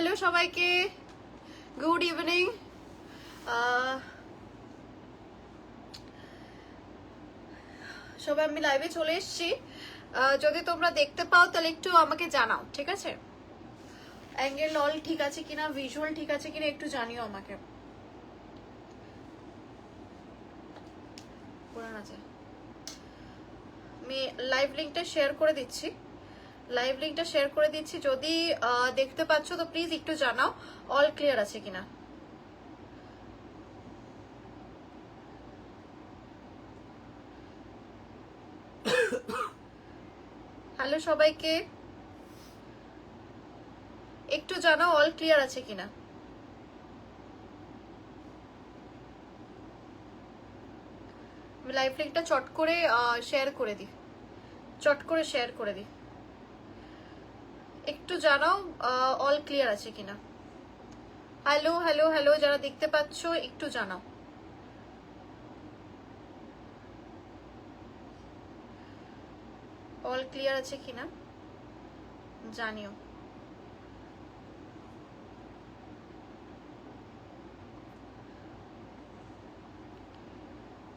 Hello সবাইকে, good evening. সবাই আমি লাইভে চলে এসেছি। যদি তোমরা দেখতে পাও তাহলে একটু আমাকে জানাও, ঠিক আছে? অ্যাঙ্গেল অল ঠিক আছে কিনা, ভিজুয়াল ঠিক আছে কিনা একটু জানিও আমাকে। আমি লাইভ লিঙ্কটা শেয়ার করে দিচ্ছি, যদি দেখতে পাচ্ছ তো প্লিজ একটু জানাও অল ক্লিয়ার আছে কিনা। হ্যালো সবাইকে, একটু জানাও অল ক্লিয়ার আছে কিনা। লাইভ লিঙ্কটা চট করে শেয়ার করে দিই, একটু জানাও অল ক্লিয়ার আছে কিনা। হ্যালো হ্যালো হ্যালো, যারা দেখতে পাচ্ছ একটু জানাও। অল ক্লিয়ার আছে কিনা জানিও।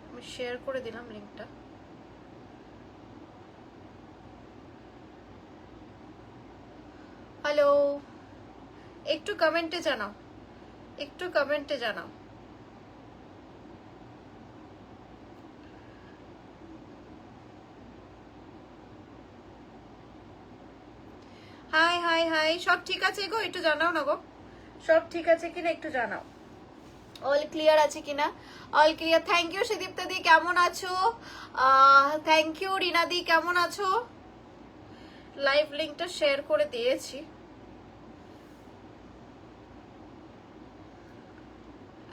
আমি শেয়ার করে দিলাম লিঙ্কটা। হ্যালো, একটু কমেন্টে জানাও, হাই হাই হাই, সব ঠিক আছে গো, একটু জানাও না গো, সব ঠিক আছে কিনা একটু জানাও। অল ক্লিয়ার আছে কিনা, all clear. Thank you Sudipta দি, কেমন আছো? থ্যাংক ইউ রিনা দি, কেমন আছো? লাইভ লিঙ্কটা শেয়ার করে দিয়েছি।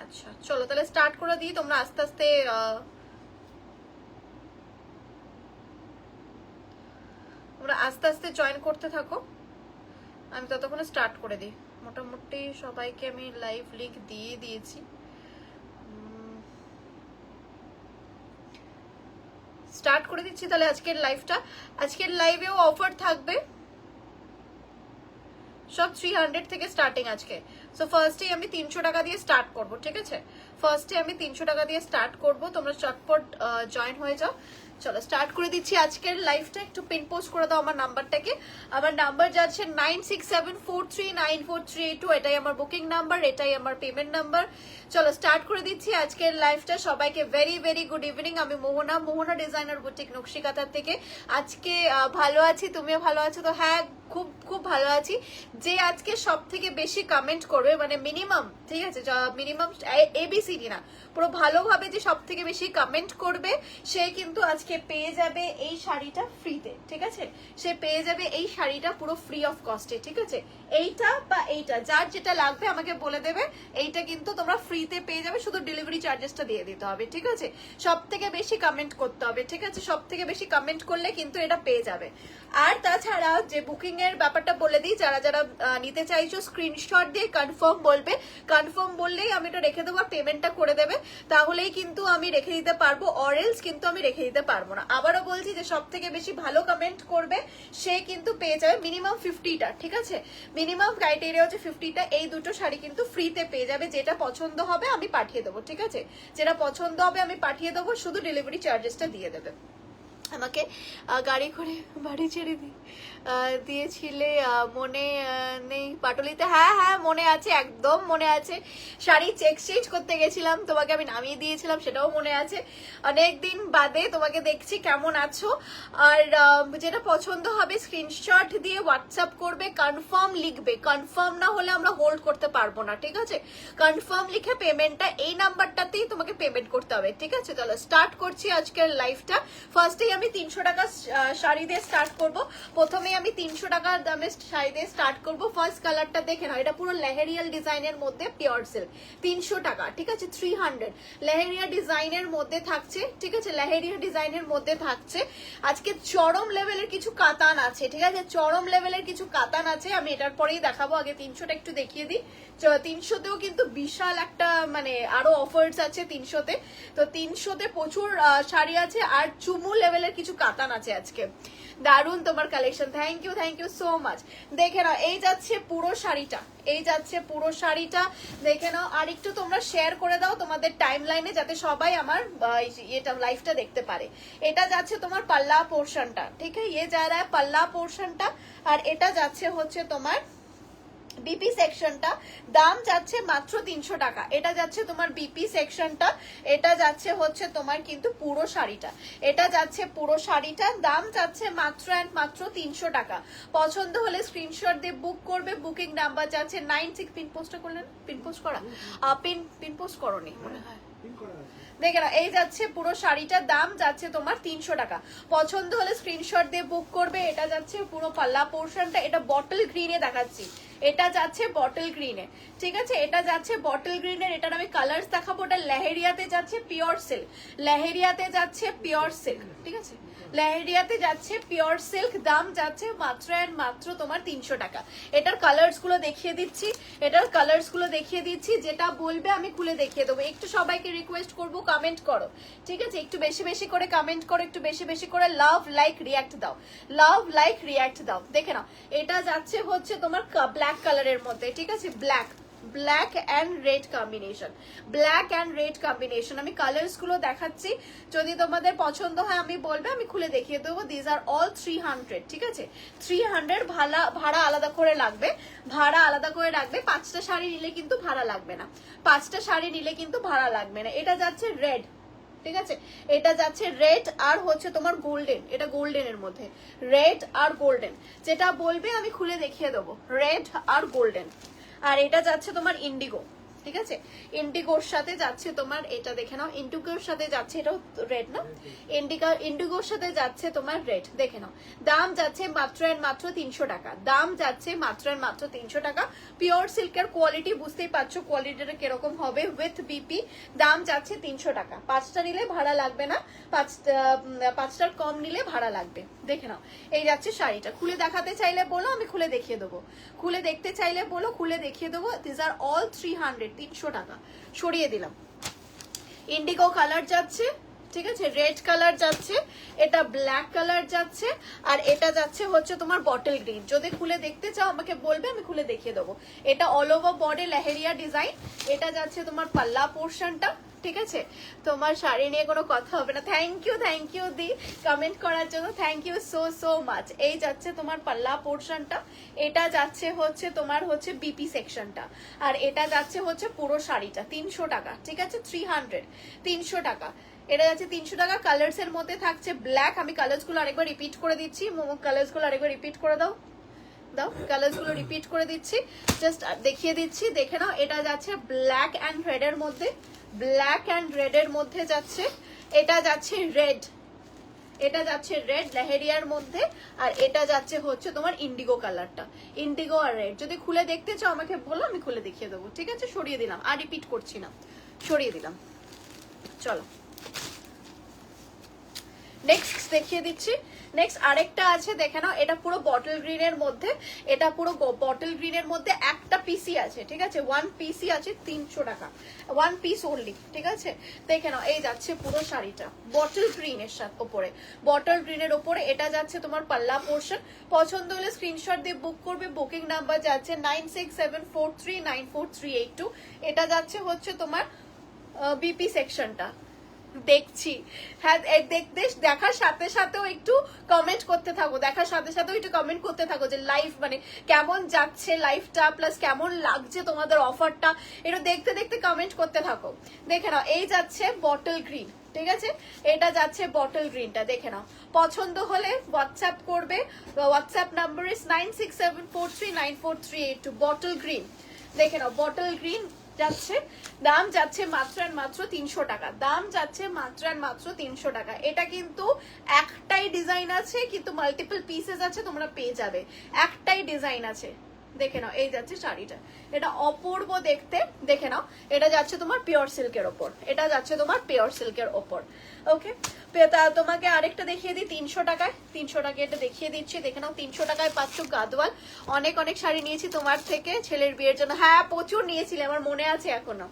আচ্ছা চলো তাহলে স্টার্ট করে দিই, তোমরা আস্তে আস্তে জয়েন করতে থাকো, আমি ততক্ষণে স্টার্ট করে দিই। মোটামুটি সবাইকে আমি লাইভ লিঙ্ক দিয়ে দিয়েছি। স্টার্ট করে দিচ্ছি তাহলে আজকের লাইভটা। আজকের লাইভেও অফার থাকবে, সব 300 থেকে স্টার্টিং আজকে। সো ফার্স্টে আমি 300 টাকা দিয়ে স্টার্ট করব, ঠিক আছে? ফার্স্টে আমি 300 টাকা দিয়ে স্টার্ট করব, তোমরা চটপট জয়েন হয়ে যাও। চলো স্টার্ট করে দিচ্ছি আজকের লাইভটা। একটু পিন পোস্ট করে দাও আমার নাম্বারটাকে। আমার নাম্বার যাচ্ছে 9674394382। এটাই আমার বুকিং নাম্বার, এটাই আমার পেমেন্ট নাম্বার। চলো স্টার্ট করে দিচ্ছি আজকের লাইভটা। সবাইকে ভেরি ভেরি গুড ইভিনিং। আমি মোহনা ডিজাইনার বুটিক নকশিকাতা থেকে। আজকে ভালো আছি, তুমিও ভালো আছো তো? হ্যাঁ, খুব খুব ভালো আছি। যে আজকে সব থেকে বেশি কমেন্ট করবে, মানে মিনিমাম, ঠিক আছে, মিনিমাম এবিসিডি না, পুরো ভালোভাবে যে সব থেকে বেশি কমেন্ট করবে সে কিন্তু আজকে পেয়ে যাবে এই শাড়িটা ফ্রিতে, ঠিক আছে? সে পেয়ে যাবে এই শাড়িটা পুরো ফ্রি অফ কস্টে, ঠিক আছে? এইটা বা এইটা, যার যেটা লাগবে আমাকে বলে দেবে। এইটা কিন্তু তোমরা ফ্রিতে পেয়ে যাবে, শুধু ডেলিভারি চার্জেসটা দিয়ে দিতে হবে, ঠিক আছে? সব থেকে বেশি কমেন্ট করতে হবে, ঠিক আছে? সব থেকে বেশি কমেন্ট করলে কিন্তু এটা পেয়ে যাবে। আর তাছাড়া যে বুকিং এর ব্যাপারটা বলে দিই, যারা যারা নিতে চাইছো স্ক্রিনশট দিয়ে কনফার্ম বলবে। কনফার্ম বললেই আমি এটা রেখে দেবো, পেমেন্টটা করে দেবে, তাহলেই কিন্তু আমি রেখে দিতে পারবো, অরেলস কিন্তু আমি রেখে দিতে পারবো না। আবারও বলছি যে সব থেকে বেশি ভালো কমেন্ট করবে সে কিন্তু পেয়ে যাবে মিনিমাম 50টা, ঠিক আছে? মিনিমাম ক্রাইটেরিয়া হচ্ছে 50টা। এই দুটো শাড়ি কিন্তু ফ্রিতে পেয়ে যাবে। যেটা পছন্দ হবে আমি পাঠিয়ে দেবো, ঠিক আছে? যেটা পছন্দ হবে আমি পাঠিয়ে দেবো, শুধু ডেলিভারি চার্জেসটা দিয়ে দেবে আমাকে। গাড়ি করে বাড়ি ছেড়ে দিয়েছিলে, মনে নেই পাটুলিতে? হ্যাঁ হ্যাঁ মনে আছে, একদম মনে আছে। শাড়ি এক্সচেঞ্জ করতে গেছিলাম, তোমাকে আমি নামিয়ে দিয়েছিলাম, সেটাও মনে আছে। অনেকদিন বাদে তোমাকে দেখছি, কেমন আছো? আর যেটা পছন্দ হবে স্ক্রিনশট দিয়ে হোয়াটসঅ্যাপ করবে, কনফার্ম লিখবে। কনফার্ম না হলে আমরা হোল্ড করতে পারবো না, ঠিক আছে? কনফার্ম লিখে পেমেন্টটা এই নাম্বারটাতেই তোমাকে পেমেন্ট করতে হবে, ঠিক আছে? চলো স্টার্ট করছি আজকের লাইভটা। ফার্স্টেই আমি 300 টাকা শাড়ি দিয়ে স্টার্ট করব। প্রথমেই আমি 300 টাকার দামে শাড়ি দিয়ে স্টার্ট করব। ফার্স্ট কালারটা দেখে নাও, এটা পুরো লেহেরিয়াল ডিজাইনের মধ্যে পিওর সিল্ক, 300 টাকা, ঠিক আছে? 300 লেহেরিয়া ডিজাইনের মধ্যে থাকছে, ঠিক আছে? লেহেরিয়া ডিজাইনের মধ্যে থাকছে। আজকে চরম লেভেলের কিছু কাতান আছে, ঠিক আছে? চরম লেভেলের কিছু কাতান আছে, আমি এটার পরেই দেখাবো। আগে 300টা একটু দেখিয়ে দিই। 300তেও কিন্তু বিশাল একটা, মানে আরো অফার্স আছে 300তে। তো 300তে প্রচুর শাড়ি আছে, আর চুমু লেভেলের কিছু কাতান আছে আজকে। দারুন তোমার collection, thank you so much. দেখে নাও এই যাচ্ছে পুরো শাড়িটা, এই যাচ্ছে পুরো শাড়িটা, দেখে নাও। আর একটু তোমরা শেয়ার করে দাও তোমাদের টাইম লাইনে, যাতে সবাই আমার এটা লাইভটা দেখতে পারে। এটা যাচ্ছে তোমার পাল্লা পোর্শনটা, ঠিক আছে, ইয়ে যা রা পাল্লা পোর্শনটা। আর এটা যাচ্ছে হচ্ছে তোমার বিপি সেকশনটা, দাম যাচ্ছে মাত্র 300 টাকা। এটা যাচ্ছে তোমার বিপি সেকশনটা, এটা যাচ্ছে হচ্ছে তোমার কিন্তু পুরো শাড়িটা, এটা যাচ্ছে পুরো শাড়িটা, দাম যাচ্ছে মাত্র অ্যান্ড মাত্র 300 টাকা। পছন্দ হলে স্ক্রিনশট দিয়ে বুক করবে, বুকিং নাম্বার যাচ্ছে 96। পিন পোস্টটা করলেন, পিন পোস্ট করা, পিন পোস্ট করনি মনে হয়। দেখে না, এই যাচ্ছে পুরো শাড়িটার দাম যাচ্ছে তোমার 300 টাকা। পছন্দ হলে স্ক্রিনশট দিয়ে বুক করবে। এটা যাচ্ছে পুরো পাল্লা পোর্শনটা, এটা বটল গ্রিনে দেখাচ্ছি, এটা যাচ্ছে বটল গ্রিনে, ঠিক আছে, এটা যাচ্ছে বটল গ্রিনের। এটার আমি কালার্স দেখাবো। ওটা লেহেরিয়াতে যাচ্ছে পিওর সিল্ক, লেহেরিয়াতে যাচ্ছে পিওর সিল্ক, ঠিক আছে, লেহেরিয়াতে যাচ্ছে পিওর সিল্ক, দাম যাচ্ছে মাত্র অ্যান্ড মাত্র তোমার 300 টাকা। এটার কালার্স গুলো দেখিয়ে দিচ্ছি, এটার কালার্স গুলো দেখিয়ে দিচ্ছি, যেটা বলবে আমি খুলে দেখিয়ে দেবো। একটু সবাইকে রিকোয়েস্ট করবো কমেন্ট করো, ঠিক আছে, একটু বেশি বেশি করে কমেন্ট করো, একটু বেশি বেশি করে লাভ লাইক রিয়াক্ট দাও, লাভ লাইক রিয়াক্ট দাও। দেখে নাও, এটা যাচ্ছে হচ্ছে তোমার ব্ল্যাক কালারের মধ্যে, ঠিক আছে, black and red combination, black and red combination. আমি কালার্স গুলো দেখাচ্ছি, যদি তোমাদের পছন্দ হয় আমি বলবে, আমি খুলে দেখিয়ে দেবো। দিস আর অল 300, ঠিক আছে, 300 ভাড়া আলাদা করে লাগবে, ভাড়া আলাদা করে রাখবে। 5টা শাড়ি নিলে কিন্তু ভাড়া লাগবে না, 5টা শাড়ি নিলে কিন্তু ভাড়া লাগবে না। এটা যাচ্ছে রেড, ঠিক আছে, এটা যাচ্ছে রেড আর হচ্ছে তোমার গোল্ডেন, এটা গোল্ডেনের মধ্যে, রেড আর গোল্ডেন, যেটা বলবে আমি খুলে দেখিয়ে দেবো, রেড আর গোল্ডেন। আর এটা যাচ্ছে তোমার ইন্ডিগো, ঠিক আছে, ইন্ডিগোর সাথে যাচ্ছে তোমার, এটা দেখে নাও, ইন্ডিগোর সাথে যাচ্ছে, এটা রেড না, ইন্ডিগোর সাথে যাচ্ছে তোমার রেড, দেখে নাও। দাম যাচ্ছে মাত্র এন্ড মাত্র 300 টাকা, দাম যাচ্ছে মাত্র এন্ড মাত্র 300 টাকা। পিওর সিল্কের কোয়ালিটি বুঝতেই পারছো কোয়ালিটিটা কিরকম হবে, উইথ বিপি, দাম যাচ্ছে 300 টাকা। 5টা নিলে ভাড়া লাগবে না, 5টার কম নিলে ভাড়া লাগবে। দেখে নাও, এই যাচ্ছে শাড়িটা। খুলে দেখাতে চাইলে বলো, আমি খুলে দেখিয়ে দেবো, খুলে দেখতে চাইলে বলো, খুলে দেখিয়ে দেবো। দিস আর অল 300 টাকা। সরিয়ে দিলাম। ইন্ডিগো কালার যাচ্ছে, ঠিক আছে, রেড কালার যাচ্ছে, এটা ব্ল্যাক কালার যাচ্ছে, আর এটা যাচ্ছে হচ্ছে তোমার বটল গ্রিন। যদি খুলে দেখতে চাও আমাকে বলবে, আমি খুলে দেখিয়ে দেবো। এটা all over body leheriya design, এটা যাচ্ছে তোমার পাল্লা পোর্শনটা, ঠিক আছে। তোমার শাড়ি নিয়ে কোনো কথা হবে না। থ্যাংক ইউ দি কমেন্ট করার জন্য, থ্যাংক ইউ সো মাচ। এই যাচ্ছে তোমার পাল্লা পোর্শনটা, এটা যাচ্ছে হচ্ছে তোমার হচ্ছে বিপি সেকশনটা, আর এটা যাচ্ছে হচ্ছে পুরো শাড়িটা 300 টাকা, ঠিক আছে, 300 টাকা। এটা যাচ্ছে 300 টাকা। কালার্স এর মধ্যে থাকছে ব্ল্যাক। আমি কালার্স গুলো আরেকবার রিপিট করে দিচ্ছি, কালার্স গুলো আরেকবার রিপিট করে দাও, কালার্স গুলো রিপিট করে দিচ্ছি, জাস্ট দেখিয়ে দিচ্ছি, দেখে নাও। এটা যাচ্ছে ব্ল্যাক অ্যান্ড রেড এর মধ্যে, ব্ল্যাক অ্যান্ড রেড এর মধ্যে যাচ্ছে, এটা যাচ্ছে রেড, এটা যাচ্ছে রেড লেহেরিয়ার মধ্যে, আর এটা যাচ্ছে হচ্ছে তোমার ইন্ডিগো কালারটা, ইন্ডিগো আর রেড। যদি খুলে দেখতে চাও আমাকে বলো, আমি খুলে দেখিয়ে দেবো, ঠিক আছে। সরিয়ে দিলাম, আর রিপিট করছি না, সরিয়ে দিলাম। চলো নেক্সট দেখিয়ে দিচ্ছি। নেক্সট আরেকটা আছে, দেখে নাও, এটা পুরো বটল গ্রিনের মধ্যে, এটা পুরো বটল গ্রিনের মধ্যে একটা পিসি আছে, ঠিক আছে, 1 পিসি আছে, 300 টাকা, 1 পিস ওনলি, ঠিক আছে। দেখে নাও, এই যাচ্ছে পুরো শাড়িটা বটল গ্রিনের সাথে ওপরে, বটল গ্রিনের ওপরে, এটা যাচ্ছে তোমার পাল্লা পোর্শন। পছন্দ হলে স্ক্রিনশট দিয়ে বুক করবে, বুকিং নাম্বার যাচ্ছে 9674394382। এটা যাচ্ছে হচ্ছে তোমার বিপি সেকশনটা। দেখছি, হ্যাঁ, দেখার সাথে সাথেও একটু কমেন্ট করতে থাকো, দেখার সাথে সাথেও একটু কমেন্ট করতে থাকো যে লাইভ মানে কেমন যাচ্ছে লাইভটা, প্লাস কেমন লাগছে তোমাদের অফারটা, এটা দেখতে দেখতে কমেন্ট করতে থাকো। দেখে নাও, এই যাচ্ছে বটল গ্রিন, ঠিক আছে, এটা যাচ্ছে বটল গ্রিনটা, দেখে নাও। পছন্দ হলে হোয়াটসঅ্যাপ করবে, হোয়াটসঅ্যাপ নাম্বার ইস 9674394382। বটল গ্রিন, দেখে নাও, বটল গ্রিন যাচ্ছে, দাম যাচ্ছে মাত্র আর মাত্র 300 টাকা, দাম যাচ্ছে মাত্র আর মাত্র 300 টাকা। এটা কিন্তু একটাই ডিজাইন আছে, কিন্তু মাল্টিপল পিসেস আছে, তোমরা পেয়ে যাবে, একটাই ডিজাইন আছে। দেখে নাও, এই যাচ্ছে শাড়িটা, এটা অপূর্ব দেখতে। দেখে নাও, এটা যাচ্ছে তোমার পিওর সিল্কের ওপর, এটা যাচ্ছে তোমার পিওর সিল্কের ওপর। ওকে, তোমাকে আরেকটা দেখিয়ে দিই 300 টাকায়, 300 টাকা এটা দেখিয়ে দিচ্ছি। দেখে নাও, 300 টাকায় পাচ্ছ গাদওয়াল। অনেক অনেক শাড়ি নিয়েছি তোমার থেকে ছেলের বিয়ের জন্য, হ্যাঁ প্রচুর নিয়েছিলে, আমার মনে আছে এখনো।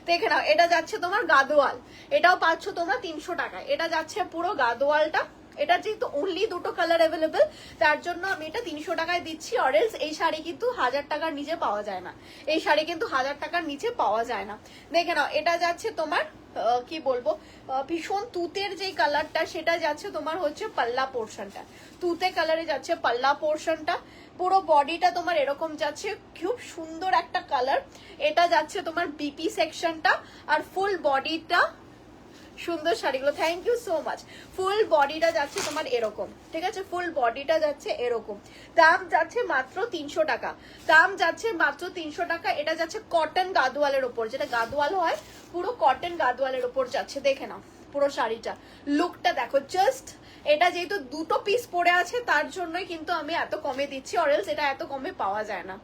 দেখে নাও, এটা যাচ্ছে তোমার গাদওয়াল, এটাও পাচ্ছ তোমরা 300 টাকায়। এটা যাচ্ছে পুরো গাদওয়ালটা, এটা যেহেতু অনলি দুটো কালার অ্যাভেলেবেল, তার জন্য আমি এটা 300 টাকায় দিচ্ছি। অরেলস এই শাড়ি কিন্তু 1000 টাকার নিচে পাওয়া যায় না, এই শাড়ি কিন্তু 1000 টাকার নিচে পাওয়া যায় না। দেখে নাও, এটা যাচ্ছে তোমার কি বলবো, ভীষণ তুতের যে কালারটা, সেটা যাচ্ছে তোমার হচ্ছে পাল্লা পোর্শনটা, তুতে কালারে যাচ্ছে পাল্লা পোর্শনটা। পুরো বডিটা তোমার এরকম যাচ্ছে, খুব সুন্দর একটা কালার। এটা যাচ্ছে তোমার বিপি সেকশনটা, আর ফুল বডিটা সুন্দর শাড়িগুলো, থ্যাংক ইউ সো মাচ। ফুল বডিটা যাচ্ছে তোমার এরকম, ঠিক আছে, ফুল বডিটা যাচ্ছে এরকম। দাম যাচ্ছে মাত্র 300 টাকা, দাম যাচ্ছে মাত্র 300 টাকা। এটা যাচ্ছে কটন গাদোয়ালের ওপর, যেটা গাদোয়াল হয় পুরো কটন গাদোয়ালের ওপর যাচ্ছে। দেখে নাও পুরো শাড়িটা, লুকটা দেখো জাস্ট। এটা যেহেতু দুটো পিস পরে আছে, তার জন্যই কিন্তু আমি এত কমে দিচ্ছি, অরেলস এটা এত কমে পাওয়া যায় না।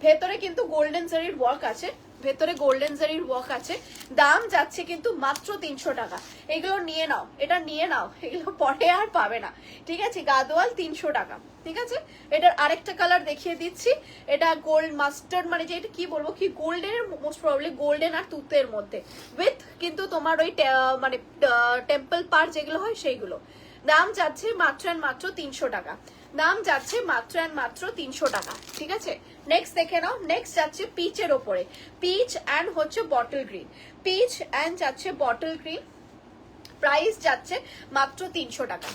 ভেতরে কিন্তু গোল্ডেন জারির ওয়ার্ক আছে, ভেতরে গোল্ডেন জারির ওয়ার্ক আছে। দাম যাচ্ছে কিন্তু মাত্র 300 টাকা। এগুলো নিয়ে নাও, এটা নিয়ে নাও, এগুলো পরে আর পাবে না, ঠিক আছে। গাদোয়াল 300 টাকা, ঠিক আছে। এটার আরেকটা কালার দেখিয়ে দিচ্ছি, এটা গোল্ড মাস্টার্ড, মানে যে এটা কি বলবো, কি গোল্ডেন, মোস্ট প্রবাবলি গোল্ডেন আর তুতের মধ্যে, উইথ কিন্তু তোমার ওই মানে টেম্পল পার যেগুলো হয় সেইগুলো। দাম যাচ্ছে মাত্র অ্যান্ড মাত্র 300 টাকা, দাম যাচ্ছে মাত্র অ্যান্ড মাত্র 300 টাকা, ঠিক আছে। নেক্সট দেখে নাও, নেক্সট যাচ্ছে পিচের ওপরে, পিচ অ্যান্ড হচ্ছে বটল গ্রিন, পিচ অ্যান্ড যাচ্ছে বটল গ্রিন। প্রাইস যাচ্ছে মাত্র 300 টাকা।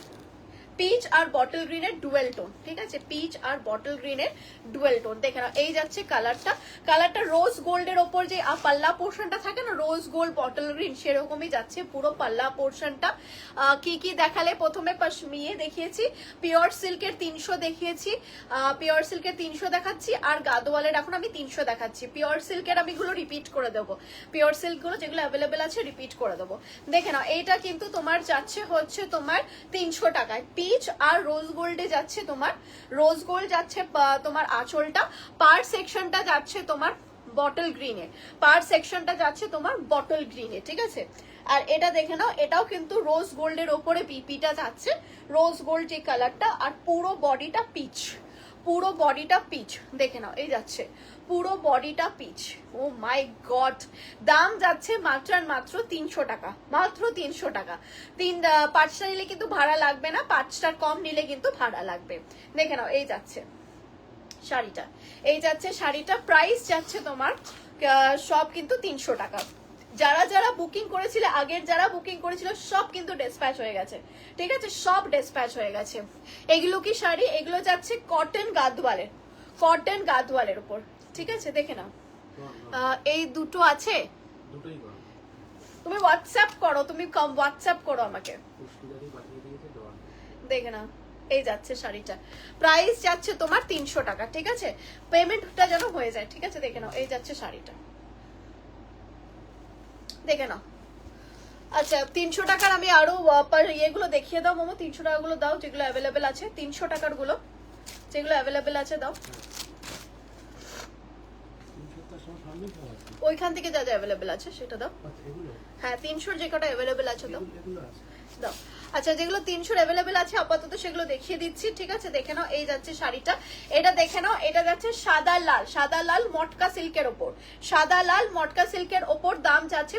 পিচ আর বটল গ্রিনের ডুয়েল টোন, ঠিক আছে, পিচ আর বটল গ্রিনের ডুয়েল টোন। দেখে নাও, এই যাচ্ছে কালারটা, কালারটা রোজ গোল্ডের ওপর যে পাল্লা পোর্শনটা থাকে না, রোজ গোল্ড বটল গ্রিন, সেরকমই যাচ্ছে পুরো পাল্লা পোর্শনটা। কি কি দেখালে, প্রথমে পশমিয়ে দেখিয়েছি, পিওর সিল্কের 300 দেখিয়েছি, পিওর সিল্কের 300 দেখাচ্ছি, আর গাদোয়ালের এখন আমি 300 দেখাচ্ছি। পিওর সিল্কের আমি গুলো রিপিট করে দেবো, পিওর সিল্ক গুলো যেগুলো অ্যাভেলেবেল আছে রিপিট করে দেবো। দেখে নাও, এইটা কিন্তু তোমার যাচ্ছে হচ্ছে তোমার 300 টাকায়। পিচ আর রোজ গোল্ডে যাচ্ছে তোমার, রোজ গোল্ড যাচ্ছে তোমার আঁচলটা, পার সেকশনটা যাচ্ছে তোমার বটল গ্রিনে, পার সেকশনটা যাচ্ছে তোমার বটল গ্রিনে, ঠিক আছে। আর এটা দেখে নাও, এটাও কিন্তু রোজ গোল্ডের ওপরে বিপিটা যাচ্ছে, রোজ গোল্ড যে কালারটা, আর পুরো বডিটা পিচ, পুরো বডিটা পিচ। দেখে নাও, এই যাচ্ছে পুরো বডিটা পিচ। ও মাই গড, দাম যাচ্ছে মাত্র আর মাত্র 300 টাকা, মাত্র 300 টাকা। 5টা নিলে কিন্তু ভাড়া লাগবে না, 5টার কম নিলে কিন্তু ভাড়া লাগবে। দেখে নাও, এই যাচ্ছে শাড়িটা, এই যাচ্ছে শাড়িটা। প্রাইস যাচ্ছে তোমার সব কিন্তু 300 টাকা। যারা যারা বুকিং করেছিল, আগের যারা বুকিং করেছিল, সব কিন্তু ডেসপ্যাচ হয়ে গেছে, ঠিক আছে, সব ডেসপ্যাচ হয়ে গেছে। এগুলো কি শাড়ি, এগুলো যাচ্ছে কটন গাদওয়ালের, কটন গাদওয়ালের উপর, ঠিক আছে। দেখে নাও, এই দুটো আছে, তুমি হোয়াটসঅ্যাপ করো, তুমি হোয়াটসঅ্যাপ করো আমাকে। দেখে নাও, এই যাচ্ছে শাড়িটা, প্রাইস যাচ্ছে তোমার 300 টাকা, ঠিক আছে। পেমেন্টটা যেন হয়ে যায়, ঠিক আছে। দেখে নাও, এই যাচ্ছে শাড়িটা, দেখে নাও। আচ্ছা, 300 টাকার আমি আরো ইয়েগুলো দেখিয়ে দাও মোমো, 300 টাকা গুলো দাও যেগুলো অ্যাভেলেবেল আছে, 300 টাকার গুলো যেগুলো অ্যাভেলেবেল আছে দাও। ওইখান থেকে যা যা অ্যাভেলেবেল আছে সেটা দাও। হ্যাঁ, 300 যে কটা অ্যাভেলেবেল আছে দাও, দাও। আচ্ছা, যেগুলো 300 অ্যাভেলেবেল আছে আপাতত সেগুলো দেখিয়ে দিচ্ছি, ঠিক আছে। দেখে নাও, এই যাচ্ছে শাড়িটা, এটা দেখে নাও, এটা যাচ্ছে সাদা লাল, সাদা লাল মটকা সিল্কের ওপর, সাদা লাল মটকা সিল্কের ওপর। দাম যাচ্ছে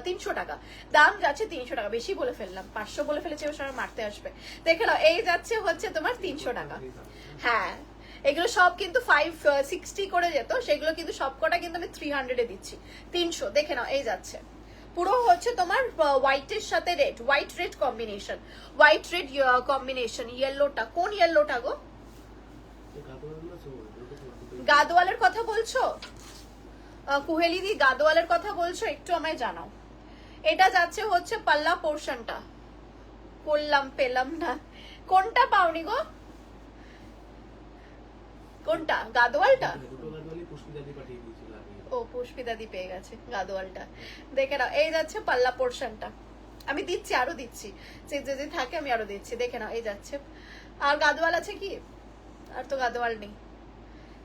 300 টাকা, দাম যাচ্ছে 300 টাকা। বেশি বলে ফেললাম, 500 বলে ফেলেছি, ওর সঙ্গে মারতে আসবে। দেখে নাও, এই যাচ্ছে হচ্ছে তোমার 300 টাকা। হ্যাঁ, এগুলো সব কিন্তু 560 করে যেত, সেগুলো কিন্তু সবকটা কিন্তু আমি 300-এ দিচ্ছি, 300। দেখে নাও, এই যাচ্ছে পুরো হচ্ছে তোমার হোয়াইটের সাথে red, white red combination, white red combination. ইয়েলোটা কোন ইয়েলোটা গো? গাদোয়ালের কথা বলছো কুহেলি দি, গাদোয়ালের কথা বলছো? একটু আমায় জানাও। এটা যাচ্ছে হচ্ছে পাল্লা পোর্শনটা, করলাম পেলাম না, কোনটা পাওনি গো, কোনটা? গাদোয়ালটা? ও, পুষ্পিদাদি পেয়ে গেছে গাদোয়ালটা। দেখে নাও, এই যাচ্ছে পাল্লা পোর্শনটা, আমি দিচ্ছি, আরো দিচ্ছি, যে থাকে আমি আরো দিচ্ছি। দেখে নাও, এই যাচ্ছে। আর গাদোয়াল আছে কি? আর তো গাদোয়াল নেই।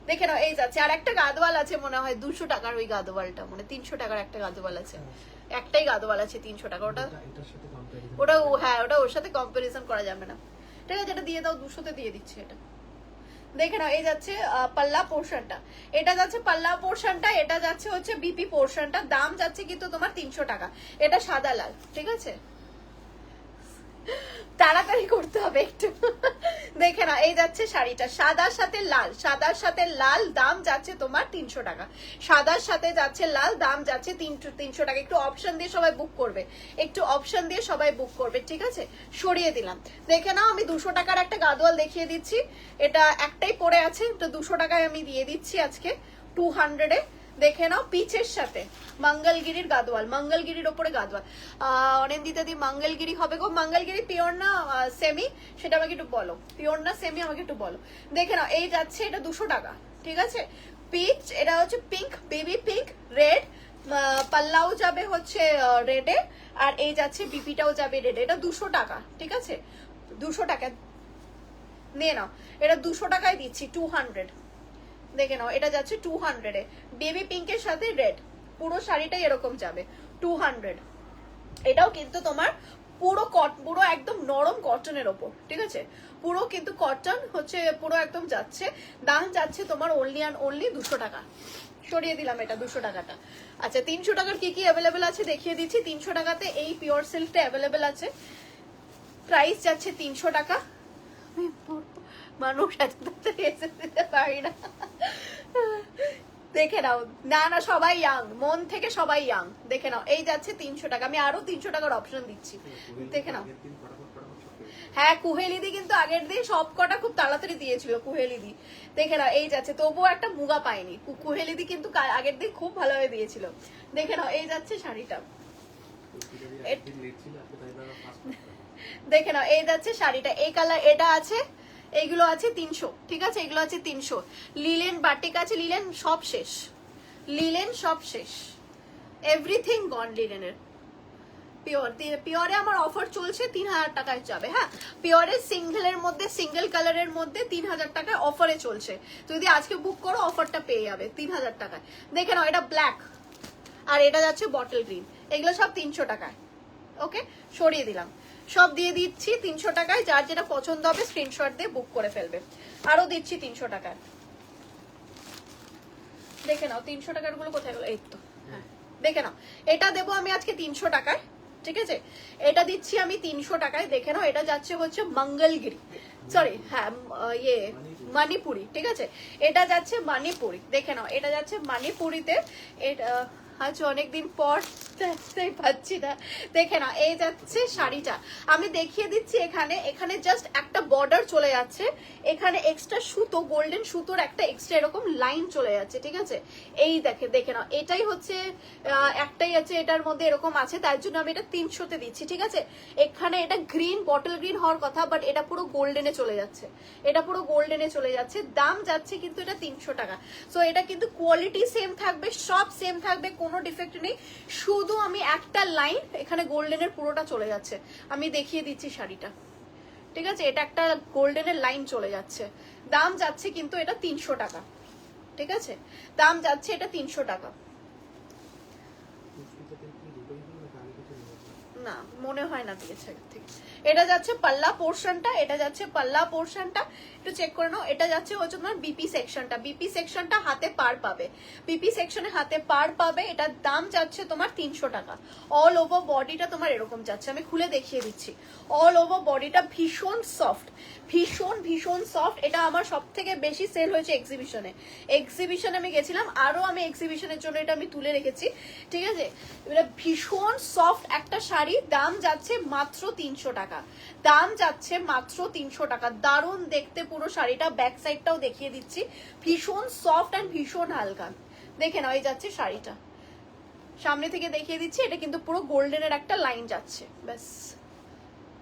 দেখে নাও, এই যাচ্ছে। আর একটা গাদোয়াল আছে মনে হয় 200 টাকার, ওই গাদোয়ালটা মানে 300 টাকার একটা গাদোয়াল আছে, একটাই গাদোয়াল আছে 300 টাকা। ওটা ওটা হ্যাঁ, ওটা ওর সাথে কম্পারিজন করা যাবে না, ঠিক আছে। এটা দিয়ে দাও, 200-তে দিয়ে দিচ্ছি এটা। দেখে নাও, এই যাচ্ছে পাল্লা পোর্শনটা, এটা যাচ্ছে পাল্লা পোর্শনটা, এটা যাচ্ছে হচ্ছে বিপি পোর্শনটা। দাম যাচ্ছে কিন্তু তোমার 300 টাকা। এটা সাদা লাল, ঠিক আছে। তাড়াতাড়ি করতে হবে একটু। দেখে না, এই যাচ্ছে শাড়িটা সাদার সাথে লাল, সাদার সাথে লাল, দাম যাচ্ছে তোমার 300 টাকা। সাদার সাথে যাচ্ছে লাল, দাম যাচ্ছে 300 টাকা। একটু অপশন দিয়ে সবাই বুক করবে, একটু অপশন দিয়ে সবাই বুক করবে, ঠিক আছে? সরিয়ে দিলাম। দেখে নাও, আমি 200 টাকার একটা গাদোয়াল দেখিয়ে দিচ্ছি। এটা একটাই পড়ে আছে, তো 200 টাকায় আমি দিয়ে দিচ্ছি আজকে 200-এ। দেখে নাও, পিচের সাথে মঙ্গলগিরির গাদোয়াল, মঙ্গলগিরির ওপরে গাদোয়াল। অনিন্দিতা দি মঙ্গলগিরি হবে গো? মঙ্গলগিরি পিওর না সেমি, সেটা আমাকে একটু বলো। পিওর না সেমি আমাকে একটু বলো। দেখে নাও, এই যাচ্ছে এটা 200 টাকা, ঠিক আছে? পিচ, এটা হচ্ছে পিঙ্ক, বেবি পিঙ্ক, রেড, পাল্লাও যাবে হচ্ছে রেডে, আর এই যাচ্ছে বিপিটাও যাবে রেডে। এটা 200 টাকা, ঠিক আছে? 200 টাকা নিয়ে নাও, এটা 200 টাকায় দিচ্ছি 200। দেখে নাও, এটা যাচ্ছে 200-এ, বেবি পিঙ্কের সাথে রেড, পুরো শাড়িটাই এরকম যাবে 200। এটাও কিন্তু তোমার পুরো একদম নরম কটনের ওপর, ঠিক আছে? পুরো কিন্তু কটন হচ্ছে, পুরো একদম যাচ্ছে। দাম যাচ্ছে তোমার অনলি অ্যান্ড অনলি 200 টাকা। সরিয়ে দিলাম এটা 200 টাকাটা। আচ্ছা, 300 টাকার কি কি অ্যাভেলেবেল আছে দেখিয়ে দিচ্ছি। 300 টাকাতে এই পিওর সিল্কটা অ্যাভেলেবেল আছে, প্রাইস যাচ্ছে 300 টাকা। মানুষ এসে দিতে পারি না। দেখে নাও, না না সবাই ইয়াং, মন থেকে সবাই ইয়াং। দেখে নাও, এই যাচ্ছে 300 টাকা। আমি আরো 300 টাকার অপশন দিচ্ছি, দেখে নাও। হ্যাঁ, কুহেলিদি কিন্তু আগের দিন সব কটা খুব তাড়াতাড়ি দিয়েছিল কুহেলিদি। দেখে নাও, এই যাচ্ছে, তবুও একটা মুগা পাইনি। কুহেলিদি কিন্তু আগের দিন খুব ভালোভাবে দিয়েছিল। দেখে নাও, এই যাচ্ছে শাড়িটা। দেখে নাও, এই যাচ্ছে শাড়িটা, এই কালার এটা আছে। এইগুলো আছে 300, ঠিক আছে? এগুলো আছে 300। লিলেন বাটিক আছে, লিলেন সব শেষ, লিলেন সব শেষ, এভরিথিং গন লিলেনের। পিওরে আমার অফার চলছে 3000 টাকায় যাবে। হ্যাঁ, পিওরের সিঙ্গেলের মধ্যে, সিঙ্গেল কালারের মধ্যে 3000 টাকায় অফারে চলছে। যদি আজকে বুক করো অফারটা পেয়ে যাবে 3000 টাকায়। দেখে নাও, এটা ব্ল্যাক, আর এটা যাচ্ছে বটল গ্রিন। এগুলো সব 300 টাকায়। ওকে, সরিয়ে দিলাম, সব দিয়ে দিচ্ছি 300 টাকায়। যার যেটা পছন্দ হবে স্ক্রিনশট দিয়ে বুক করে ফেলবে। আরো দিচ্ছি 300 টাকায়। দেখে নাও 300 টাকার গুলো কোথায় গেল? এই তো, হ্যাঁ দেখে নাও, এটা দেবো আমি আজকে 300 টাকায়, ঠিক আছে? এটা দিচ্ছি আমি 300 টাকায়। দেখে নাও, এটা যাচ্ছে হচ্ছে মঙ্গলগিরি, সরি হ্যাঁ ইয়ে মণিপুরি, ঠিক আছে? এটা যাচ্ছে মণিপুরি। দেখে নাও, এটা যাচ্ছে মণিপুরিতে। এটা আজ অনেকদিন পর দেখতেই পাচ্ছি না। দেখে না, এই যাচ্ছে শাড়িটা, আমি দেখিয়ে দিচ্ছি। এখানে এখানে জাস্ট একটা বর্ডার চলে যাচ্ছে, এখানে এক্সট্রা সুতো, গোল্ডেন সুতোর একটা এক্সট্রা এরকম লাইন চলে যাচ্ছে, ঠিক আছে? এই দেখে নাও, এটাই হচ্ছে একটাই আছে এটার মধ্যে এরকম আছে, তার জন্য আমি এটা 300-তে দিচ্ছি, ঠিক আছে? এখানে এটা গ্রিন, বটল গ্রিন হওয়ার কথা, বাট এটা পুরো গোল্ডেনে চলে যাচ্ছে, এটা পুরো গোল্ডেনে চলে যাচ্ছে। দাম যাচ্ছে কিন্তু এটা 300 টাকা। সো এটা কিন্তু কোয়ালিটি সেম থাকবে, সব সেম থাকবে, কোনো ডিফেক্ট নেই। শুধু আমি একটা লাইন এখানে গোল্ডেনের পুরোটা চলে যাচ্ছে, আমি দেখিয়ে দিচ্ছি শাড়িটা, ঠিক আছে? এটা একটা গোল্ডেনের লাইন চলে যাচ্ছে। দাম যাচ্ছে কিন্তু এটা 300 টাকা, ঠিক আছে? দাম যাচ্ছে এটা 300 টাকা। না মনে হয় না দিয়েছে। ঠিক, এটা যাচ্ছে পাল্লা পোর্শনটা, এটা যাচ্ছে পাল্লা পোর্শনটা, একটু চেক করে নাও। এটা যাচ্ছে হচ্ছে তোমার বিপি সেকশনটা, বিপি সেকশনটা হাতে পার পাবে, বিপি সেকশনে হাতে পার পাবে। এটার দাম যাচ্ছে তোমার 300 টাকা। অল ওভার বডিটা তোমার এরকম যাচ্ছে, আমি খুলে দেখিয়ে দিচ্ছি। অল ওভার বডিটা ভীষণ সফট, ভীষণ ভীষণ সফট। এটা আমার সব থেকে বেশি সেল হয়েছে এক্সিবিশনে, এক্সিবিশনে আমি গেছিলাম, আরো আমি এক্সিবিশনের জন্য এটা আমি তুলে রেখেছি, ঠিক আছে? এটা ভীষণ সফট একটা শাড়ি। দাম যাচ্ছে মাত্র 300 টাকা, দাম যাচ্ছে মাত্র 300 টাকা। দারুণ দেখতে পুরো শাড়িটা, ব্যাক সাইডটাও দেখিয়ে দিচ্ছি। ভীষণ সফট অ্যান্ড ভীষণ হালকা। দেখে নাও, এই যাচ্ছে শাড়িটা, সামনে থেকে দেখিয়ে দিচ্ছি। এটা কিন্তু পুরো গোল্ডেনের একটা লাইন যাচ্ছে, ব্যাস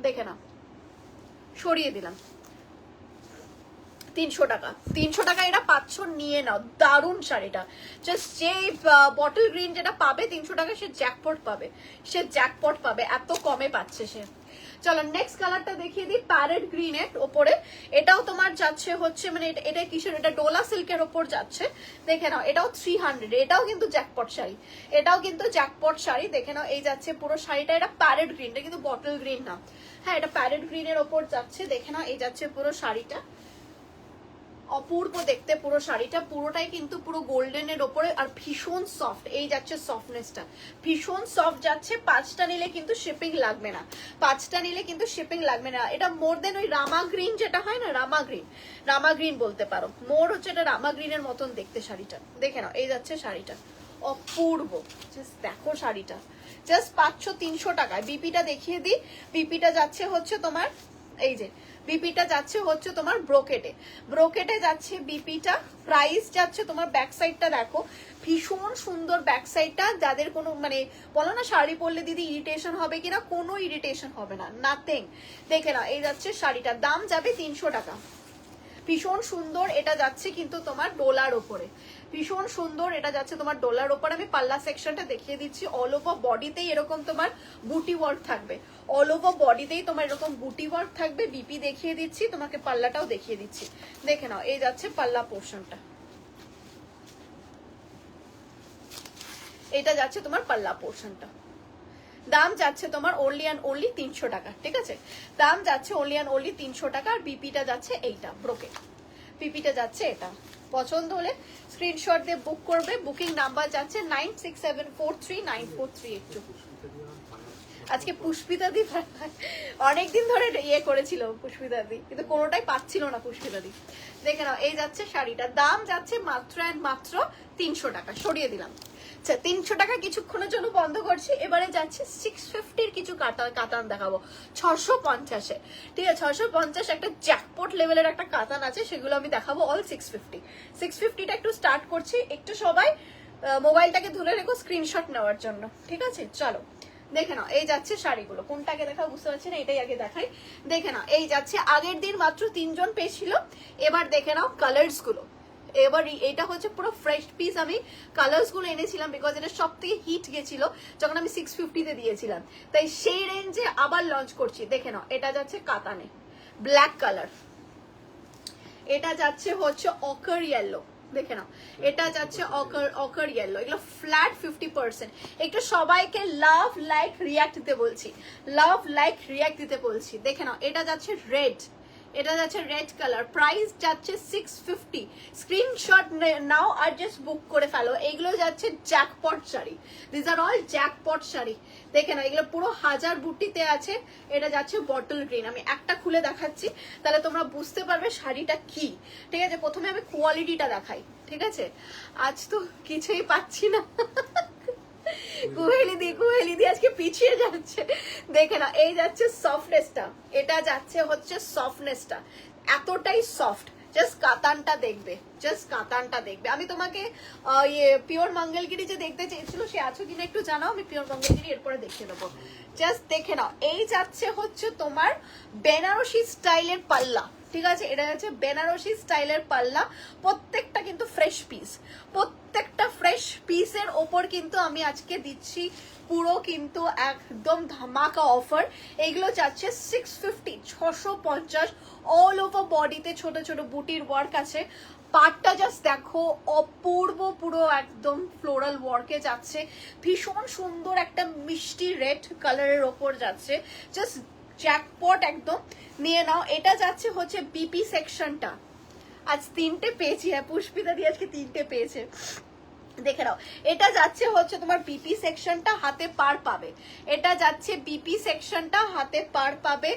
দেখে নাও। সরিয়ে দিলাম 300 টাকা, 300 টাকা এটা পাচ্ছ, নিয়ে নাও। দারুণ শাড়িটা, জাস্ট যে বটল গ্রিন যেটা পাবে 300 টাকা, সে জ্যাকপট পাবে, সে জ্যাকপট পাবে, এত কমে পাচ্ছে সে। চলো নেক্সট কালারটা দেখিয়ে দিই, প্যারেট গ্রিনের ওপরে। এটাও তোমার যাচ্ছে হচ্ছে মানে এটা কিসের, এটা ডোলা সিল্কের ওপর যাচ্ছে। দেখে নাও, এটাও 300, এটাও কিন্তু জ্যাকপট শাড়ি, এটাও কিন্তু জ্যাকপট শাড়ি। দেখে নাও, এই যাচ্ছে পুরো শাড়িটা। এটা প্যারেট গ্রিন, এটা কিন্তু বটল গ্রিন না। হ্যাঁ, এটা প্যারেট গ্রিনের ওপর যাচ্ছে। দেখে নাও, এই যাচ্ছে পুরো শাড়িটা। অপূর্ব দেখতে পুরো শাড়িটা, পুরোটাই কিন্তু পুরো গোল্ডেনের ওপরে আর ভীষণ সফট। এই যাচ্ছে সফটনেসটা, ভীষণ সফট যাচ্ছে। 5টা নিলে কিন্তু শিপিং লাগবে না, 5টা নিলে কিন্তু শিপিং লাগবে না। এটা মোর দেন ওই রামা গ্রিন যেটা হয় না, রামা গ্রিন, রামা গ্রিন বলতে পারো, মোর হচ্ছে এটা রামা গ্রিনের মতন দেখতে শাড়িটা। দেখে নাও, এই যাচ্ছে শাড়িটা, অপূর্ব। জাস্ট দেখো শাড়িটা, জাস্ট 500-300 টাকায়। বিপিটা দেখিয়ে দিই, বিপিটা যাচ্ছে হচ্ছে তোমার, এই যে বিপিটা যাচ্ছে হচ্ছে তোমার ব্রোকেটে, ব্রোকেটে যাচ্ছে বিপিটা। প্রাইস যাচ্ছে তোমার, ব্যাক সাইডটা দেখো, ভীষণ সুন্দর ব্যাক সাইডটা। যাদের কোনো মানে বলো না শাড়ি পরলে দিদি ইরিটেশন হবে কিনা, কোনো ইরিটেশন হবে না, নাথিং। দেখে না, এই যাচ্ছে শাড়িটার দাম যাবে 300 টাকা। ভীষণ সুন্দর, এটা যাচ্ছে কিন্তু তোমার ডোলার ওপরে, ভীষণ সুন্দর এটা যাচ্ছে তোমার ডোলার ওপরে। আমি পাল্লা সেকশনটা দেখিয়ে দিচ্ছি। অল ওভার বডিতেই এরকম তোমার বুটি ওয়ার্ক থাকবে, অল ওভার বডিতেই তোমার এরকম বুটি ওয়ার্ক থাকবে। বিপি দেখিয়ে দিচ্ছি তোমাকে, পাল্লাটাও দেখিয়ে দিচ্ছি, দেখে নাও। এই যাচ্ছে পাল্লা পোর্শনটা, এটা যাচ্ছে তোমার পাল্লা পোর্শনটা। দাম যাচ্ছে তোমার ওনলি অ্যান্ড ওনলি 300 টাকা, ঠিক আছে? দাম যাচ্ছে ওনলি অ্যান্ড ওনলি 300 টাকা। আর বিপিটা যাচ্ছে এইটা ব্রোকেট, বিপিটা যাচ্ছে এটা। পছন্দ হলে স্ক্রিনশট দিয়ে বুক করবে। বুকিং নাম্বার যাচ্ছে 9674394382। আজকে পুষ্পিতা দি অনেকদিন ধরে ইয়ে করেছিল পুষ্পিতা দি, কিন্তু কোনোটাই পাচ্ছিল না পুষ্পিতা দি। দেখে নাও, এই যাচ্ছে শাড়িটা, দাম যাচ্ছে মাত্র অ্যান্ড মাত্র 300 টাকা। সরিয়ে দিলাম। আচ্ছা, 300 টাকা কিছুক্ষণের জন্য বন্ধ করছি। এবারে যাচ্ছে 650-র কিছু কাতান দেখাবো, 650-এ, ঠিক আছে? 650 একটা জ্যাকপট লেভেলের একটা কাতান আছে, সেগুলো আমি দেখাবো অল 650। 650টা একটু স্টার্ট করছি। একটু সবাই মোবাইলটাকে ধরে রেখো স্ক্রিনশট নেওয়ার জন্য, ঠিক আছে? চলো দেখে নাও, এই যাচ্ছে শাড়িগুলো। কোনটাকে দেখাও বুঝতে পারছি না, এটাই আগে দেখাই। দেখে নাও, এই যাচ্ছে। আগের দিন মাত্র 3 জন পেয়েছিল। এবার দেখে নাও কালার্স গুলো। এবার এটা হচ্ছে পুরো ফ্রেশ পিস। আমি কালার্স গুলো এনেছিলাম বিকজ এটা সব থেকে হিট গেছিল যখন আমি 650-তে দিয়েছিলাম, তাই সেই রেঞ্জে আবার লঞ্চ করছি। দেখে নাও, এটা যাচ্ছে কাতানে ব্ল্যাক কালার, এটা যাচ্ছে হচ্ছে অকার ইয়েলো। দেখে নাও, এটা যাচ্ছে অকার ইয়েলো। এগুলো ফ্ল্যাট 50%। একটু সবাইকে লাভ লাইক রিয়াক্ট দিতে বলছি, লাভ লাইক রিয়াক্ট দিতে বলছি। দেখে নাও, এটা যাচ্ছে রেড, এটা যাচ্ছে রেড কালার। প্রাইস যাচ্ছে 650। স্ক্রিনশট নাও আর জাস্ট বুক করে ফেলো। এইগুলো যাচ্ছে jackpot sari, this are all jackpot sari. দেখে নাও, এগুলো পুরো হাজার বুটিতে আছে। এটা যাচ্ছে বটল গ্রিন। আমি একটা খুলে দেখাচ্ছি, তাহলে তোমরা বুঝতে পারবে শাড়িটা কি, ঠিক আছে? প্রথমে আমি কোয়ালিটিটা দেখাই, ঠিক আছে? আজ তো কিছুই পাচ্ছি না, কুহেলি দি আজকে পিছিয়ে যাচ্ছে। দেখে না, এই যাচ্ছে সফটনেসটা, এটা যাচ্ছে হচ্ছে সফটনেসটা, এতটাই সফট। জাস্ট কাতানটা দেখবে, জাস্ট কাতানটা দেখবে। আমি তোমাকে ইয়ে পিওর মঙ্গলগিরি যে দেখতে চেয়েছিল, সে আছো কিনা একটু জানাও, আমি পিওর মঙ্গলগিরি এরপরে দেখিয়ে দেবো। জাস্ট দেখে নাও, এই যাচ্ছে হচ্ছে তোমার বেনারসি স্টাইলের পাল্লা, ঠিক আছে? এটা হচ্ছে বেনারসি স্টাইলের পাল্লা। প্রত্যেকটা কিন্তু ফ্রেশ পিস, প্রত্যেকটা ফ্রেশ পিসের ওপর কিন্তু আমি আজকে দিচ্ছি পুরো কিন্তু একদম ধামাকা অফার। এগুলো যাচ্ছে 650, 650। অল ওভার বডিতে ছোট ছোট বুটির ওয়ার্ক আছে। পাটটা জাস্ট দেখো, অপূর্ব, পুরো একদম ফ্লোরাল ওয়ার্কে যাচ্ছে। ভীষণ সুন্দর একটা মিষ্টি রেড কালারের ওপর যাচ্ছে, জাস্ট জ্যাকপট একদম। নিয়ে নাও, এটা যাচ্ছে হচ্ছে বিপি সেকশনটা। আজ 3টে পেয়েছি, হ্যাঁ পুষ্পিতা দি আজকে 3টে পেয়েছে। দেখে নাও, এটা যাচ্ছে হচ্ছে তোমার বিপি সেকশনটা, হাতে পার পাবে। এটা যাচ্ছে বিপি সেকশনটা, হাতে পার পাবে।